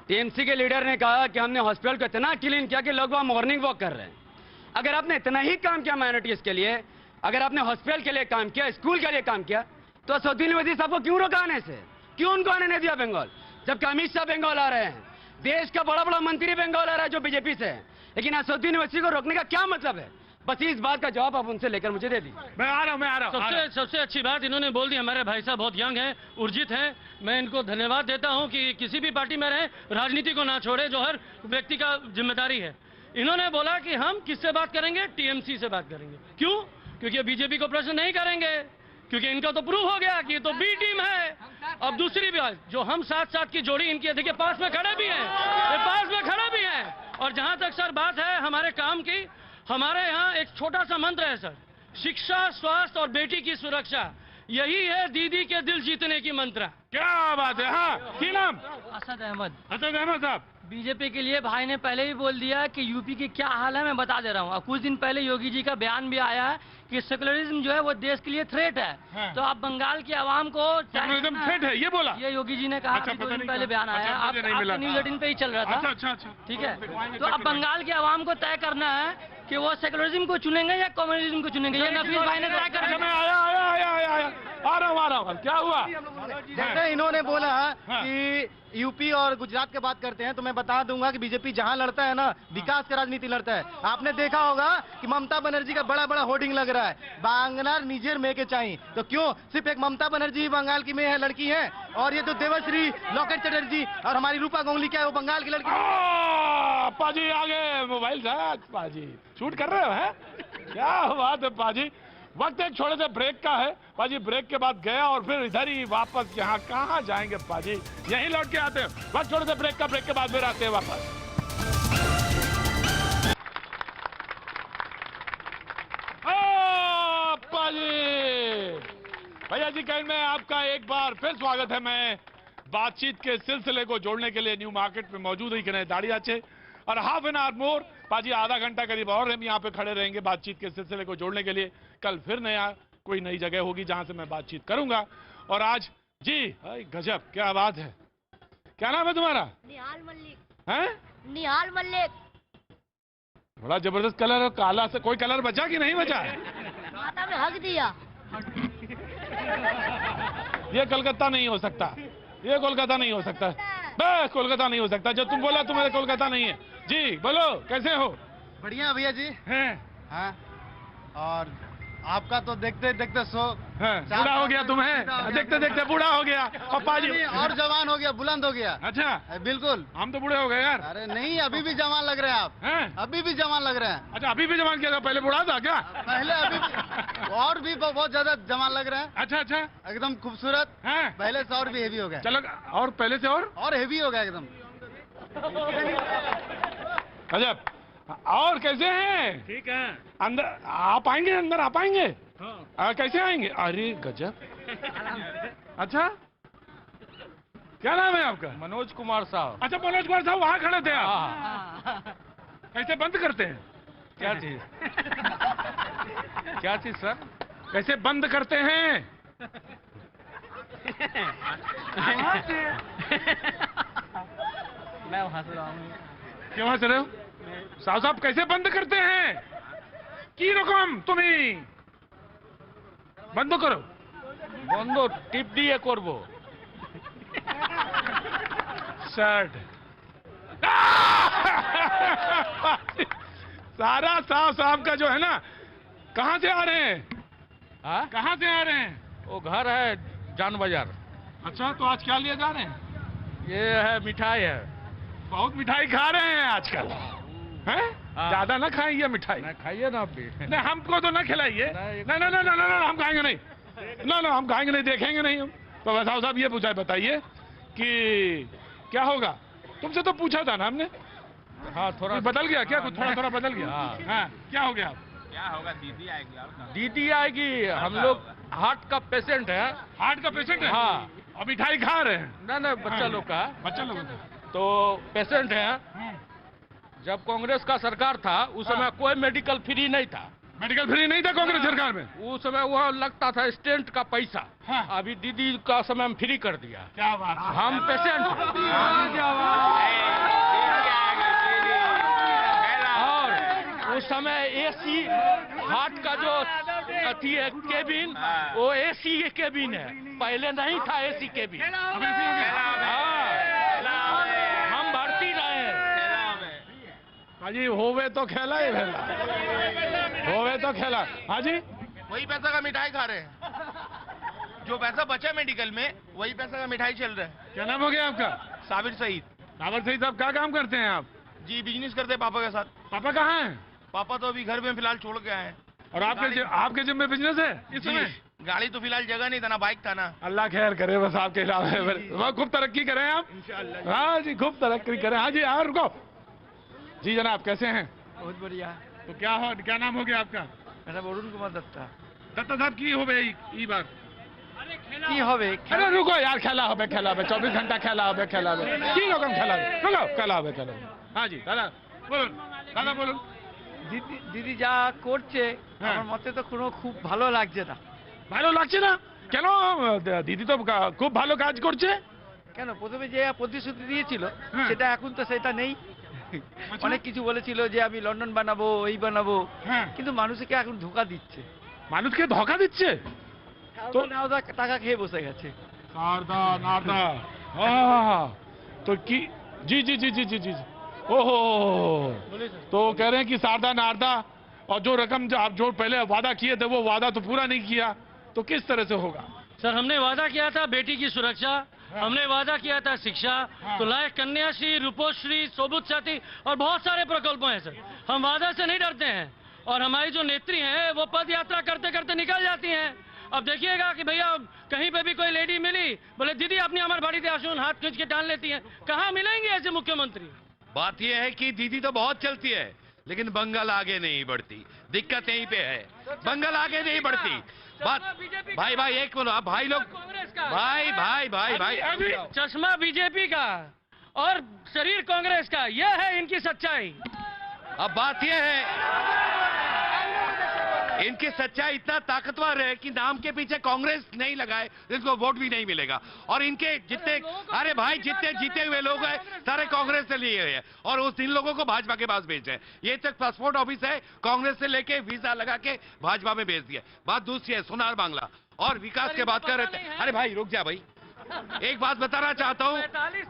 टीएमसी के लीडर ने कहा कि हमने हॉस्पिटल को इतना क्लीन किया कि लोग वहां मॉर्निंग वॉक कर रहे हैं। अगर आपने इतना ही काम किया माइनॉरिटीज के लिए, अगर आपने हॉस्पिटल के लिए काम किया, स्कूल के लिए काम किया, तो असदुद्दीन ओवैसी साहब को क्यों रोका आने से? क्यों उनको आने नहीं दिया बंगाल? जबकि अमित शाह बंगाल आ रहे हैं, देश का बड़ा बड़ा मंत्री बंगाल आ रहा है जो बीजेपी से है, लेकिन असदुद्दीन ओवैसी को रोकने का क्या मतलब है? बस इस बात का जवाब आप उनसे लेकर मुझे दे दीजिए। मैं आ रहा हूँ। सबसे अच्छी बात इन्होंने बोल दी, हमारे भाई साहब बहुत यंग हैं, ऊर्जित हैं। मैं इनको धन्यवाद देता हूं कि किसी भी पार्टी में रहे, राजनीति को ना छोड़े, जो हर व्यक्ति का जिम्मेदारी है। इन्होंने बोला कि हम किससे बात करेंगे? टीएमसी से बात करेंगे। क्यों? क्योंकि बीजेपी को प्रश्न नहीं करेंगे, क्योंकि इनका तो प्रूव हो गया कि ये तो बी टीम है। अब दूसरी बात, जो हम साथ की जोड़ी इनकी, देखिए पास में खड़े भी हैं, ये पास में खड़े भी हैं। और जहां तक सर बात है हमारे काम की, हमारे यहाँ एक छोटा सा मंत्र है सर, शिक्षा, स्वास्थ्य और बेटी की सुरक्षा। यही है दीदी के दिल जीतने की मंत्र। क्या बात है। हाँ, की नाम? असद अहमद। असद अहमद साहब, बीजेपी के लिए भाई ने पहले ही बोल दिया कि यूपी की क्या हाल है मैं बता दे रहा हूँ। कुछ दिन पहले योगी जी का बयान भी आया है कि सेकुलरिज्म जो है वो देश के लिए थ्रेट है। हाँ। तो आप बंगाल की आवाम को सेकुलरिज्म थ्रेट है, ये बोला? ये योगी जी ने कहा। अच्छा, 2 दिन पहले बयान आया, आपके न्यूज 18 पे ही चल रहा था। अच्छा। ठीक है, तो अब बंगाल की आवाम को तय करना है कि वो सेकुलरिज्म को चुनेंगे या कम्युनिज्म को चुनेंगे। ये नफीस भाई ने तय कर मैं आया आ रहा हूँ। क्या हुआ? जैसे इन्होंने बोला कि यूपी और गुजरात की बात करते हैं, तो मैं बता दूंगा कि बीजेपी जहां लड़ता है ना, विकास की राजनीति लड़ता है। आपने देखा होगा कि ममता बनर्जी का बड़ा बड़ा होर्डिंग लग रहा है, बांग्लार निजेर में के चाहिए। तो क्यों सिर्फ एक ममता बनर्जी बंगाल की में है, लड़की है, और ये तो देवश्री लॉकेट चटर्जी और हमारी रूपा गांगुली क्या है, वो बंगाल की लड़की। पाजी आगे मोबाइल था, पाजी शूट कर रहे हो है? क्या बात है पाजी। वक्त एक छोटे से ब्रेक का है पाजी, ब्रेक के बाद गया और फिर इधर ही वापस। यहाँ कहाँ जाएंगे पाजी, यहीं लौट के आते हैं। वक्त छोटे से ब्रेक का, ब्रेक के बाद फिर आते हैं वापस। पाजी भैया जी कहीं में आपका एक बार फिर स्वागत है। मैं बातचीत के सिलसिले को जोड़ने के लिए न्यू मार्केट में मौजूद ही करें दाढ़ी आचे, और हाफ एन आवर मोर पाजी, आधा घंटा करीब और हम यहाँ पे खड़े रहेंगे बातचीत के सिलसिले को जोड़ने के लिए। कल फिर कोई नई जगह होगी जहां से मैं बातचीत करूंगा। और आज जी गजब, क्या बात है। क्या नाम है तुम्हारा? निहाल मल्लिक। हैं? निहाल मल्लिक। बड़ा जबरदस्त कलर, काला से कोई कलर बचा कि नहीं बचा? माता में हक दिया। ये कलकत्ता नहीं हो सकता, ये कोलकाता नहीं हो सकता, बस कोलकाता नहीं हो सकता। जो तुम बोला तुम्हारे कोलकाता नहीं है। जी बोलो, कैसे हो? बढ़िया भैया जी हैं? हाँ, और आपका तो देखते देखते बूढ़ा हो गया तुम्हें, देखते देखते बूढ़ा हो गया। और पाजी और जवान हो गया, बुलंद हो गया। अच्छा, बिल्कुल। हम तो बूढ़े हो गए यार। अरे नहीं, अभी भी जवान लग रहे हैं आप। हैं? अभी भी जवान लग रहे हैं। अच्छा, अभी भी जवान किया था, पहले बूढ़ा था क्या? पहले अभी भी, और भी बहुत ज्यादा जवान लग रहे हैं। अच्छा, एकदम खूबसूरत। पहले से और भी हेवी हो गया। चलो, और पहले से और हेवी हो गया एकदम। गजब। और कैसे हैं? ठीक है। अंदर आप आएंगे? अंदर आप आएंगे? कैसे आएंगे? अरे गजब। अच्छा, क्या नाम है आपका? मनोज कुमार साहब। अच्छा, मनोज कुमार साहब वहाँ खड़े थे आप। कैसे बंद करते हैं? क्या चीज? क्या चीज सर? कैसे बंद करते हैं? मैं वहां से रहा हूँ। क्यों हंस रहे हो? साहब कैसे बंद करते हैं? की रकम तुम्ही बंद करो। बंद टिप दिए करबो। शर्ट सारा साहब का जो है ना, कहाँ से आ रहे हैं? हाँ, कहाँ से आ रहे हैं? वो घर है जान बाजार। अच्छा, तो आज क्या लिए जा रहे हैं? ये है मिठाई है। बहुत मिठाई खा रहे हैं आजकल, हैं? ज्यादा ना खाइए मिठाई। खाइए ना आप भी। नहीं, हमको तो ना खिलाइए। नहीं, हम खाएंगे नहीं। ना हम खाएंगे नहीं, देखेंगे नहीं हम। तो वैसा साहब ये पूछा, बताइए कि क्या होगा? तुमसे तो पूछा था ना हमने। हाँ थोड़ा बदल गया क्या? कुछ थोड़ा थोड़ा बदल गया। हाँ क्या हो गया? क्या होगा? दीदी आएगी और दीदी आएगी। हम लोग हार्ट का पेशेंट है। हार्ट का पेशेंट है? हाँ। और मिठाई खा रहे हैं? ना बच्चा लोग का। बच्चा लोग तो पेशेंट है। जब कांग्रेस का सरकार था उस समय कोई मेडिकल फ्री नहीं था। मेडिकल फ्री नहीं था कांग्रेस सरकार में? उस समय वहाँ लगता था स्टेंट का पैसा। अभी दीदी का समय में फ्री कर दिया। क्या बात? हम पेशेंट और उस समय एसी हार्ट का जो अथी है केबिन, वो एसी केबिन है। पहले नहीं था एसी केबिन। हम भर्ती रहे हाजी। होवे तो खेला ही खेला, होवे तो खेला। हाजी वही पैसा का मिठाई खा रहे हैं। जो पैसा बचा मेडिकल में वही पैसा का मिठाई चल रहा है। क्या नाम हो गया आपका? साबिर सईद। साबिर सईद साहब क्या काम करते हैं आप? जी बिजनेस करते हैं पापा के साथ। पापा कहाँ हैं? पापा तो अभी घर में फिलहाल छोड़ के आए हैं। और आपके जिम में बिजनेस है इस समय? गाड़ी तो फिलहाल जगह नहीं था ना, बाइक था ना। अल्लाह खैर करे बस आपके अलावा। खूब तरक्की करें आप। हाँ जी खूब तरक्की करें। हाँ जी हाँ रुको जी। जनाब कैसे हैं? बहुत बढ़िया। तो क्या नाम हो गया आपका? मेरा वरुण कुमार दत्ता। दत्ता साहब की हो गई ई बार? की होवे? अरे रुको यार, खेला हो 24 घंटा खेला हो की लोग खेला रुको खेला हो। हाँ जी दादा बोलুন। দিদি যা করছে আমার মতে তো কোনো খুব ভালো লাগছে না। ভালো লাগছে না কেন? দিদি তো খুব ভালো কাজ করছে। কেন? প্রথমে যে প্রতিশ্রুতি দিয়েছিল সেটা এখন তো সেটা নেই। অনেক কিছু বলেছিল যে আমি লন্ডন বানাবো, এই বানাবো, কিন্তু মানুষকে এখন ধোঁকা দিচ্ছে। মানুষকে ধোঁকা দিচ্ছে? তো নাওদা টাকা খেয়ে বসে গেছে। नारदा नारदा तो की जी जी जी जी जी जी ओहो। तो कह रहे हैं कि सारदा नारदा और जो रकम जो आप जो पहले वादा किए थे वो वादा तो पूरा नहीं किया, तो किस तरह से होगा? सर हमने वादा किया था बेटी की सुरक्षा, हमने वादा किया था शिक्षा, तो लायक कन्याश्री, रूपोश्री, सोबुत साथी और बहुत सारे प्रकल्प हैं सर। हम वादा से नहीं डरते हैं और हमारी जो नेत्री हैं वो पद यात्रा करते करते निकल जाती हैं। अब देखिएगा कि भैया कहीं पे भी कोई लेडी मिली, बोले दीदी अपनी हमारे बाड़ी आशून हाथ खींच के टान लेती हैं। कहाँ मिलेंगे ऐसे मुख्यमंत्री? बात यह है कि दीदी तो बहुत चलती है लेकिन बंगाल आगे नहीं बढ़ती। दिक्कत यहीं पे है, बंगाल आगे नहीं बढ़ती। बात भाई भाई एक बोलो आप भाई लोग भाई भाई भाई भाई चश्मा बीजेपी का और शरीर कांग्रेस का, यह है इनकी सच्चाई। अब बात यह है इनकी सच्चाई इतना ताकतवर है कि नाम के पीछे कांग्रेस नहीं लगाए इसको वोट भी नहीं मिलेगा। और इनके जितने अरे भाई जितने जीते हुए लोग हैं सारे कांग्रेस से लिए हुए हैं और उस इन लोगों को भाजपा के पास भेज रहे हैं। ये तक पासपोर्ट ऑफिस है कांग्रेस से लेके वीजा लगा के भाजपा में भेज दिया। बात दूसरी है सोनार बांग्ला और विकास के बात कर रहे थे। अरे भाई रुक जा भाई, एक बात बताना चाहता हूँ।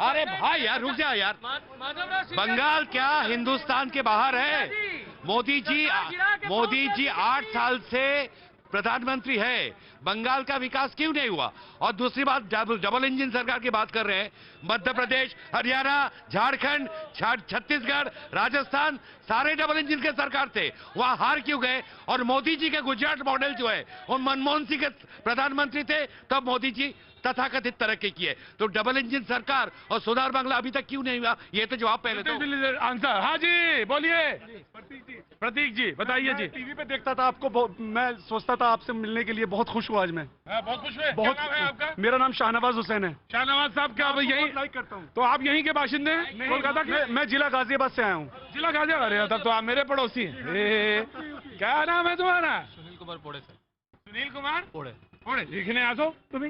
अरे भाई यार रुक जा यार, बंगाल क्या हिंदुस्तान के बाहर है? मोदी जी 8 साल से प्रधानमंत्री है, बंगाल का विकास क्यों नहीं हुआ? और दूसरी बात डबल इंजन सरकार की बात कर रहे हैं। मध्य प्रदेश, हरियाणा, झारखंड, छत्तीसगढ़, राजस्थान सारे डबल इंजन के सरकार थे, वहां हार क्यों गए? और मोदी जी के गुजरात मॉडल जो है वो मनमोहन सिंह के प्रधानमंत्री थे तब मोदी जी तथाकथित तरक्की की है। तो डबल इंजन सरकार और सोनार बांग्ला अभी तक क्यों नहीं हुआ? ये तो जवाब पहले तो आंसर। हाँ जी बोलिए प्रतीक जी बताइए जी। टीवी पे देखता था आपको, मैं सोचता था आपसे मिलने के लिए बहुत खुश हुआ आज मैं। बहुत खुश हुए। बहुत। क्या नाम है आपका? मेरा नाम शाहनवाज हुसैन है। शाहनवाज साहब क्या यही लाइक करता हूँ। तो आप यहीं के बाशिंदे हैं? कोलकाता के? मैं जिला गाजियाबाद से आया हूँ। जिला गाजियाबाद? अरे तब तो आप मेरे पड़ोसी हैं। क्या नाम है तुम्हारा? सुनील कुमार पोड़े सर। सुनील कुमार पोड़े पोड़े এখানে আসো তুমি?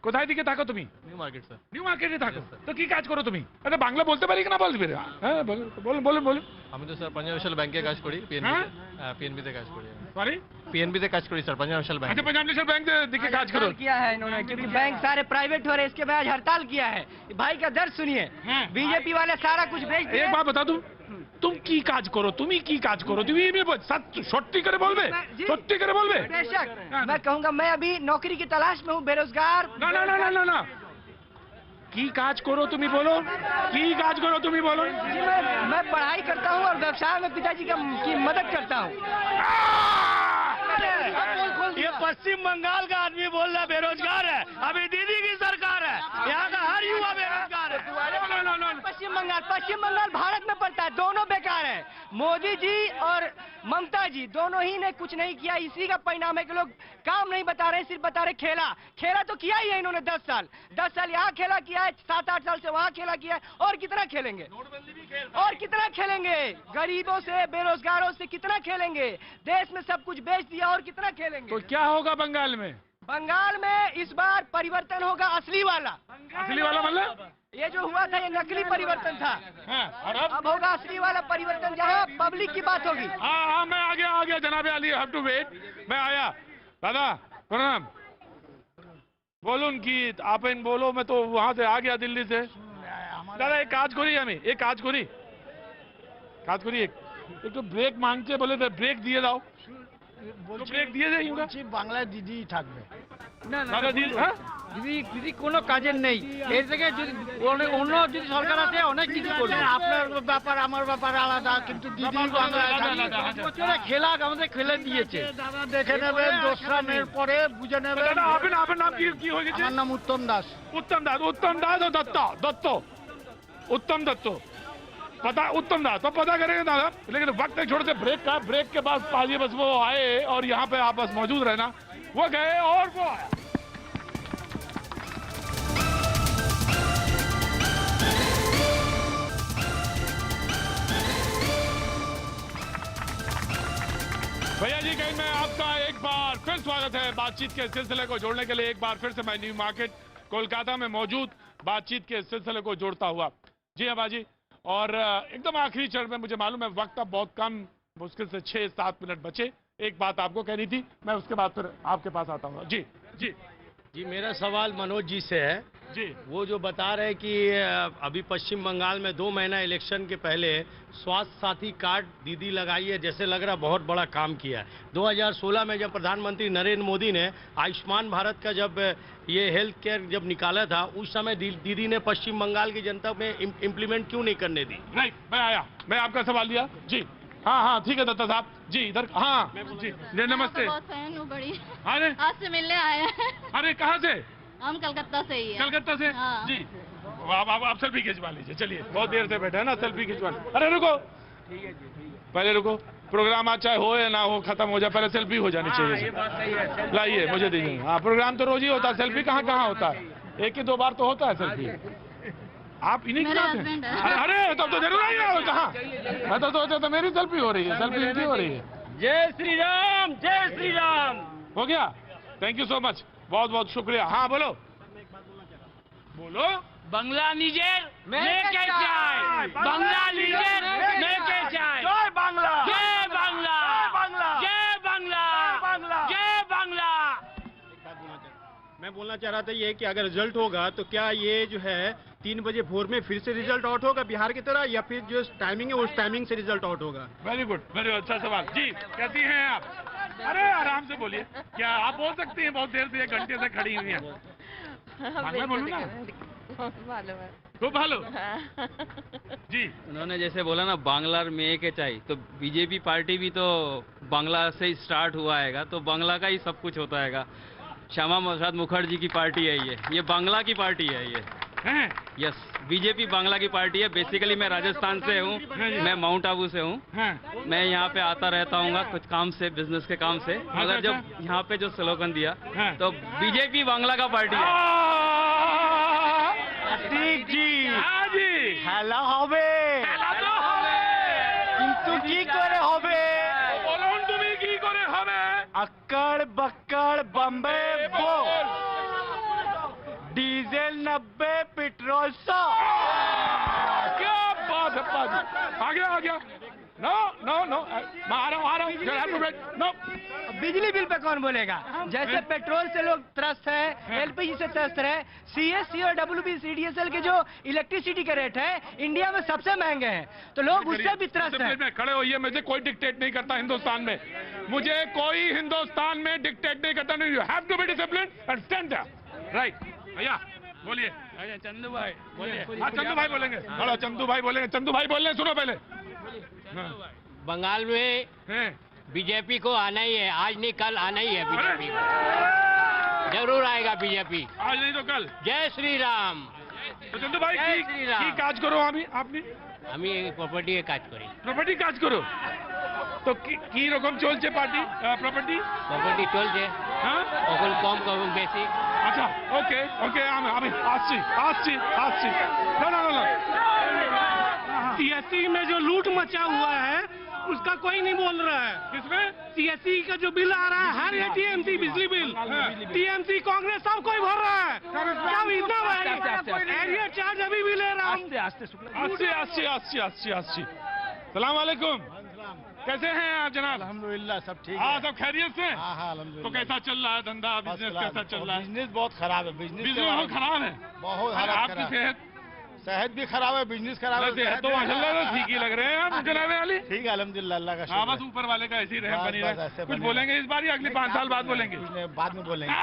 কোথায় দিকে থাকো তুমি? New market sir. নিউ মার্কেটে থাকো। তো কি কাজ করো তুমি? আরে বাংলা বলতে পারি কিনা বলবে? হ্যাঁ বলুন বলুন বলুন। আমি তো স্যার পাঞ্জাব ন্যাশনাল ব্যাংকে কাজ করি, পিএনবি তে কাজ করি। সরি পিএনবি তে কাজ করি স্যার, পাঞ্জাব ন্যাশনাল बैंक। अच्छा पंजाब नेशनल बैंक दिखे काज करो। किया है इन्होंने क्योंकि बैंक सारे प्राइवेट हो रहे, इसके बाद हड़ताल किया है। भाई का दर्द सुनिए, बीजेपी वाले सारा कुछ बेच दिए। एक बात बता दूं, तुम की काज करो, তুমি কি কাজ করো? তুমি সত্যি করে বলবে? সত্যি করে বলবে? बेशक मैं कहूंगा, मैं अभी नौकरी की तलाश में हूँ, बेरोजगार। ना ना ना ना ना की काज करो तुम्हें बोलो, की काज करो तुम्हें बोलो। जी मैं पढ़ाई करता हूँ और व्यवसाय में पिताजी की मदद करता हूँ। ये पश्चिम बंगाल का आदमी बोल रहा है बेरोजगार है, अभी दीदी की सरकार है, यहाँ का हर युवा बेरोजगार है। पश्चिम पश्चिम बंगाल भारत में पड़ता है, दोनों बेकार है। मोदी जी और ममता जी दोनों ही ने कुछ नहीं किया। इसी का परिणाम है कि लोग काम नहीं बता रहे, सिर्फ बता रहे खेला। खेला तो किया ही है इन्होंने 10 साल यहाँ खेला किया है, 7-8 साल से वहाँ खेला किया है। और कितना खेलेंगे, और कितना खेलेंगे? गरीबों से, बेरोजगारों से कितना खेलेंगे? देश में सब कुछ बेच दिया, और कितना खेलेंगे? तो क्या होगा बंगाल में? बंगाल में इस बार परिवर्तन होगा असली वाला। असली वाला मतलब? ये जो हुआ था ये नकली परिवर्तन था। और अब होगा असली वाला परिवर्तन, जहाँ पब्लिक की बात होगी। हाँ, मैं आ गया जनाब अली, हैव टू वेट। मैं आया। दादा प्रणाम। बोलून की आप इन बोलो, मैं तो वहां से आ गया दिल्ली से। दादा एक काज करी, हमें एक काज करी, एक तो ब्रेक मांगते बोले थे, ब्रेक दिए जाओ, ব্রেক দিয়ে যাই। বলছি বাংলায় দিদি থাকবে না না দিদি কোনো কাজের নেই। এর থেকে যদি অন্য যদি সরকার আছে অনেক কিছু করবে। আপনার ব্যাপার আমার ব্যাপার আলাদা, কিন্তু দিদি বাংলায় খেলা আমাদের খেলে দিয়েছে। দাদা দেখে নেবেন, দোসরামের পরে বুঝে নেবেন। আপনার নাম কি হয়ে গেছে? আমার নাম উত্তম দাস। উত্তম দাস ও দত্ত उत्तम दत्तो पता उत्तम दास तो पता करेंगे दादा, लेकिन वक्त नहीं छोड़ते ब्रेक का। ब्रेक के बाद पाजी बस वो आए और यहाँ पे आप बस मौजूद रहना। वो गए और वो आया। भैया जी कहीं मैं आपका एक बार फिर स्वागत है बातचीत के सिलसिले को जोड़ने के लिए। एक बार फिर से मैं न्यू मार्केट कोलकाता में मौजूद बातचीत के सिलसिले को जोड़ता हुआ। जी हाँ बाजी, और एकदम आखिरी चरण में मुझे मालूम है वक्त अब बहुत कम, मुश्किल से 6-7 मिनट बचे। एक बात आपको कहनी थी, मैं उसके बाद फिर आपके पास आता हूँ। जी जी जी, मेरा सवाल मनोज जी से है। जी, वो जो बता रहे कि अभी पश्चिम बंगाल में 2 महीना इलेक्शन के पहले स्वास्थ्य साथी कार्ड दीदी लगाई है, जैसे लग रहा बहुत बड़ा काम किया है। 2016 में जब प्रधानमंत्री नरेंद्र मोदी ने आयुष्मान भारत का जब ये हेल्थ केयर जब निकाला था, उस समय दीदी ने पश्चिम बंगाल की जनता में इम्प्लीमेंट क्यों नहीं करने दी? नहीं, मैं आया, मैं आपका सवाल लिया। जी हाँ ठीक है दत्ता साहब जी, इधर हाँ जी नमस्ते। बहुत फैन हूँ बड़ी। अरे आज से मिलने आए हैं। अरे कहाँ से? हम कलकत्ता से ही हैं। कलकत्ता से? हाँ। जी आप सेल्फी खिंचवा लीजिए। चलिए, बहुत देर से बैठे हैं ना, सेल्फी खिंचवा। अरे रुको, पहले रुको, प्रोग्राम आज चाहे हो या ना हो, खत्म हो जाए, पहले सेल्फी हो जानी चाहिए। लाइए, मुझे दीजिए। हाँ, प्रोग्राम तो रोज ही होता है, सेल्फी कहाँ होता है? 1 या 2 बार तो होता है सेल्फी। आप इन्हीं के साथ हैं? अरे तब तो जरूर आइए। कहाँ? मैं तो सोचा तो मेरी सेल्फी हो रही है, सेल्फी इनकी हो रही है। जय श्री राम, जय श्री राम। हो गया, थैंक यू सो मच, बहुत बहुत शुक्रिया। हाँ बोलो बोलो। बंगला निजेर लेके जाए, बंगला निजेर लेके जाए। जय बांग्ला, जय बांग्ला, जय बांग्ला, जय बांग्ला। मैं बोलना चाह रहा था ये कि अगर रिजल्ट होगा तो क्या ये जो है 3 बजे भोर में फिर से रिजल्ट आउट होगा बिहार की तरह, या फिर जो टाइमिंग है उस टाइमिंग से रिजल्ट आउट होगा? वेरी गुड, वेरी अच्छा सवाल। जी कैसी हैं आप? अरे आराम से बोलिए। क्या आप बोल सकती हैं? बहुत देर से 1 घंटे से खड़ी हुई हैं। बांग्ला बोलो ना। खूब भालो। जी, उन्होंने जैसे बोला ना बांग्ला में के चाहिए, तो बीजेपी पार्टी भी तो बांग्ला से ही स्टार्ट हुआ है, तो बांग्ला का ही सब कुछ होता है। श्यामा प्रसाद मुखर्जी की पार्टी है ये बांग्ला की पार्टी है ये। यस, बीजेपी बांग्ला की पार्टी है। बेसिकली मैं राजस्थान से हूँ, मैं माउंट आबू से हूँ। मैं यहाँ पे आता रहता हूँ कुछ काम से, बिजनेस के काम से। मगर जब यहाँ पे जो स्लोगन दिया तो बीजेपी बांग्ला का पार्टी है। जी খেলা হবে, কিন্তু কি করে হবে? বলুন তুমি কি করে হবে? अक्कड़ बक्कड़ बम्बे बो, डीजल 90 पेट्रोल 100। क्या बात है पाजी, आ गया। नो मैं आ रहा हूँ। नो, बिजली बिल पे कौन बोलेगा? जैसे पेट्रोल से लोग त्रस्त है, एलपीजी से त्रस्त है, सीएससी और डब्ल्यूबीसीडीएसएल के जो इलेक्ट्रिसिटी के रेट है इंडिया में सबसे महंगे हैं, तो लोग उससे भी त्रस्त है। खड़े होइए, मुझे कोई डिक्टेट नहीं करता हिंदुस्तान में, मुझे कोई हिंदुस्तान में डिक्टेट नहीं करता। You have to be discipline and stand there. Right भैया बोलिए। चंदू भाई बोलिए। चंदू भाई बोलेंगे। हेलो चंदू भाई बोलेंगे। चंदू भाई बोल रहे हैं, सुनो पहले। बंगाल में बीजेपी को आना ही है, आज नहीं कल आना ही है बीजेपी को। जरूर आएगा बीजेपी, आज नहीं तो कल। जय श्री राम। তো চন্দু ভাই কি কাজ করো আপনি? আমি প্রপার্টি কাজ করি। প্রপার্টি কাজ করো? তো কি রকম চলছে প্রপার্টি চলছে, হ্যাঁ, কখন কম কখন বেশি। আচ্ছা, ওকে আমি আসছি। না सीएससी में जो लूट मचा हुआ है उसका कोई नहीं बोल रहा है। किसमें? सीएससी का जो बिल आ रहा है, हर ये टीएमसी बिजली बिल, टीएमसी कांग्रेस सब कोई भर रहा है। क्या इतना एरिया चार्ज अभी भी ले रहा है। अस्सी। सलाम वालेकुम, कैसे हैं आप जनाब? अल्हम्दुलिल्लाह सब ठीक हाँ, है। सब खैरियत से? हाँ अल्हम्दुलिल्लाह। तो कैसा चल रहा है धंधा, बिजनेस कैसा चल रहा है? बिजनेस बहुत खराब है। बिजनेस बहुत खराब है, बहुत आपकी सेहत भी खराब है, बिजनेस खराब है। सेहत तो माशाल्लाह ठीक ही लग रहे हैं आप जनाब वाली। ठीक है अल्हम्दुलिल्लाह, अल्लाह का हाँ, बस ऊपर वाले का ऐसे ही रहम बनी रहे। कुछ बोलेंगे इस बार या अगले 5 साल बाद बोलेंगे? बाद में बोलेंगे।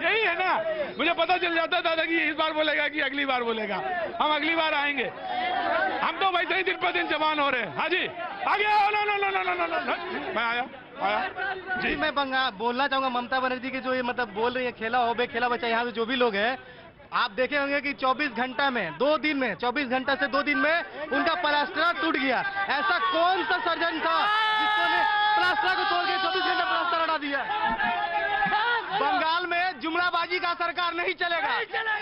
यही है ना, मुझे पता चल जाता दादा कि इस बार बोलेगा कि अगली बार बोलेगा। हम अगली बार आएंगे, हम तो वैसे ही दिन पर दिन जवान हो रहे हैं। हाँ जी, आगे आओ। नो, मैं आया जी। मैं बोलना चाहूंगा ममता बनर्जी की जो ये मतलब बोल रही है खेला हो बे खेला बचा, यहाँ से जो भी लोग हैं आप देखे होंगे कि 24 घंटा में 2 दिन में 24 घंटा से 2 दिन में उनका प्लास्टर टूट गया। ऐसा कौन सा सर्जन था जिसने प्लास्टर को तोड़ के 24 घंटा प्लास्टर हटा दिया? बंगाल में जुमलाबाजी का सरकार नहीं चलेगा।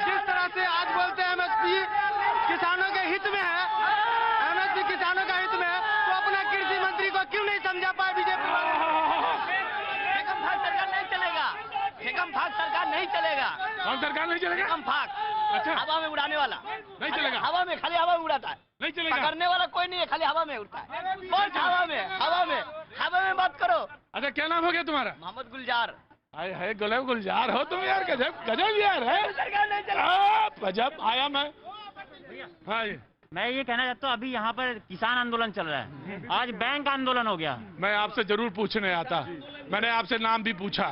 जिस तरह से आज बोलते हैं एमएसपी किसानों के हित में है, एमएसपी किसानों का हित में है, तो अपना कृषि मंत्री को क्यों नहीं समझा पाए बीजेपी? सरकार नहीं चलेगा, सरकार नहीं चलेगा। कौन सरकार नहीं चलेगा? अच्छा, हवा में उड़ाने वाला नहीं चलेगा। हवा में, खाली हवा में उड़ाता है, नहीं चलेगा। पकड़ने वाला कोई नहीं है, खाली हवा में उड़ता है। हवा में बात करो। अच्छा, क्या नाम हो गया तुम्हारा? मोहम्मद गुलजार। है गुलजार हो तुम यार, गजब यार है। गजब आया मैं। हाँ, मैं ये कहना चाहता हूँ अभी यहाँ पर किसान आंदोलन चल रहा है, आज बैंक आंदोलन हो गया। मैं आपसे जरूर पूछने आता, मैंने आपसे नाम भी पूछा,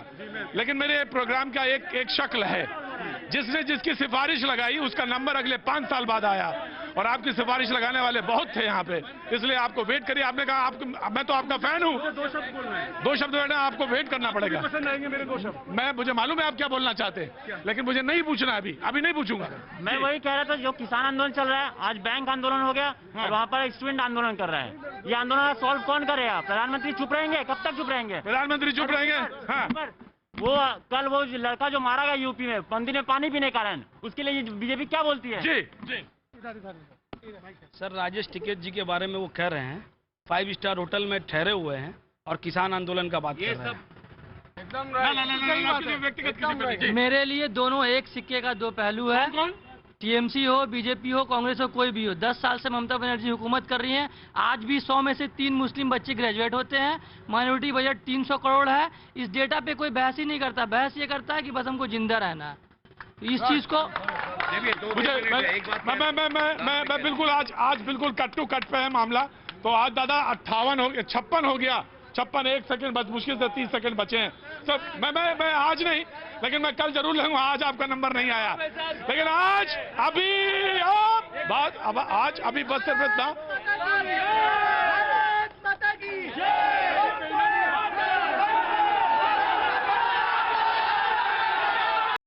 लेकिन मेरे प्रोग्राम का एक शक्ल है, जिसने जिसकी सिफारिश लगाई उसका नंबर अगले 5 साल बाद आया, और आपकी सिफारिश लगाने वाले बहुत थे यहाँ पे, इसलिए आपको वेट करिए। आपने कहा मैं तो आपका फैन हूँ। 2 शब्द बेटा आपको वेट करना पड़ेगा। पसंद आएंगे मेरे 2 शब्द। मुझे मालूम है आप क्या बोलना चाहते हैं, लेकिन मुझे नहीं पूछना अभी नहीं पूछूंगा। मैं वही कह रहा था, जो किसान आंदोलन चल रहा है, आज बैंक आंदोलन हो गया और वहाँ पर स्टूडेंट आंदोलन कर रहा है। ये आंदोलन सॉल्व कौन करेगा? प्रधानमंत्री चुप रहेंगे? कब तक चुप रहेंगे? प्रधानमंत्री चुप रहेंगे। हाँ। वो कल वो लड़का जो मारा गया यूपी में मंदिर में पानी पीने के कारण, उसके लिए बीजेपी क्या बोलती है? जी। सर, राजेश टिकैत जी के बारे में वो कह रहे हैं 5 स्टार होटल में ठहरे हुए हैं और किसान आंदोलन का बात कर रहे हैं। एकदम मेरे लिए दोनों एक सिक्के का 2 पहलू है। टीएमसी हो, बीजेपी हो, कांग्रेस हो, कोई भी हो, 10 साल से ममता बनर्जी हुकूमत कर रही हैं। आज भी 100 में से 3 मुस्लिम बच्चे ग्रेजुएट होते हैं। माइनॉरिटी बजट 300 करोड़ है। इस डेटा पे कोई बहस ही नहीं करता। बहस ये करता है कि बस हमको जिंदा रहना है। इस चीज को मैं बिल्कुल आज बिल्कुल कट टू कट पे है मामला। तो आज दादा 56 हो गया। 56 1 सेकंड बस, मुश्किल से 30 सेकंड बचे हैं। तो मैं आज नहीं, लेकिन मैं कल जरूर लूंगा। आज आपका नंबर नहीं आया, लेकिन आज अभी बस सिर्फ इतना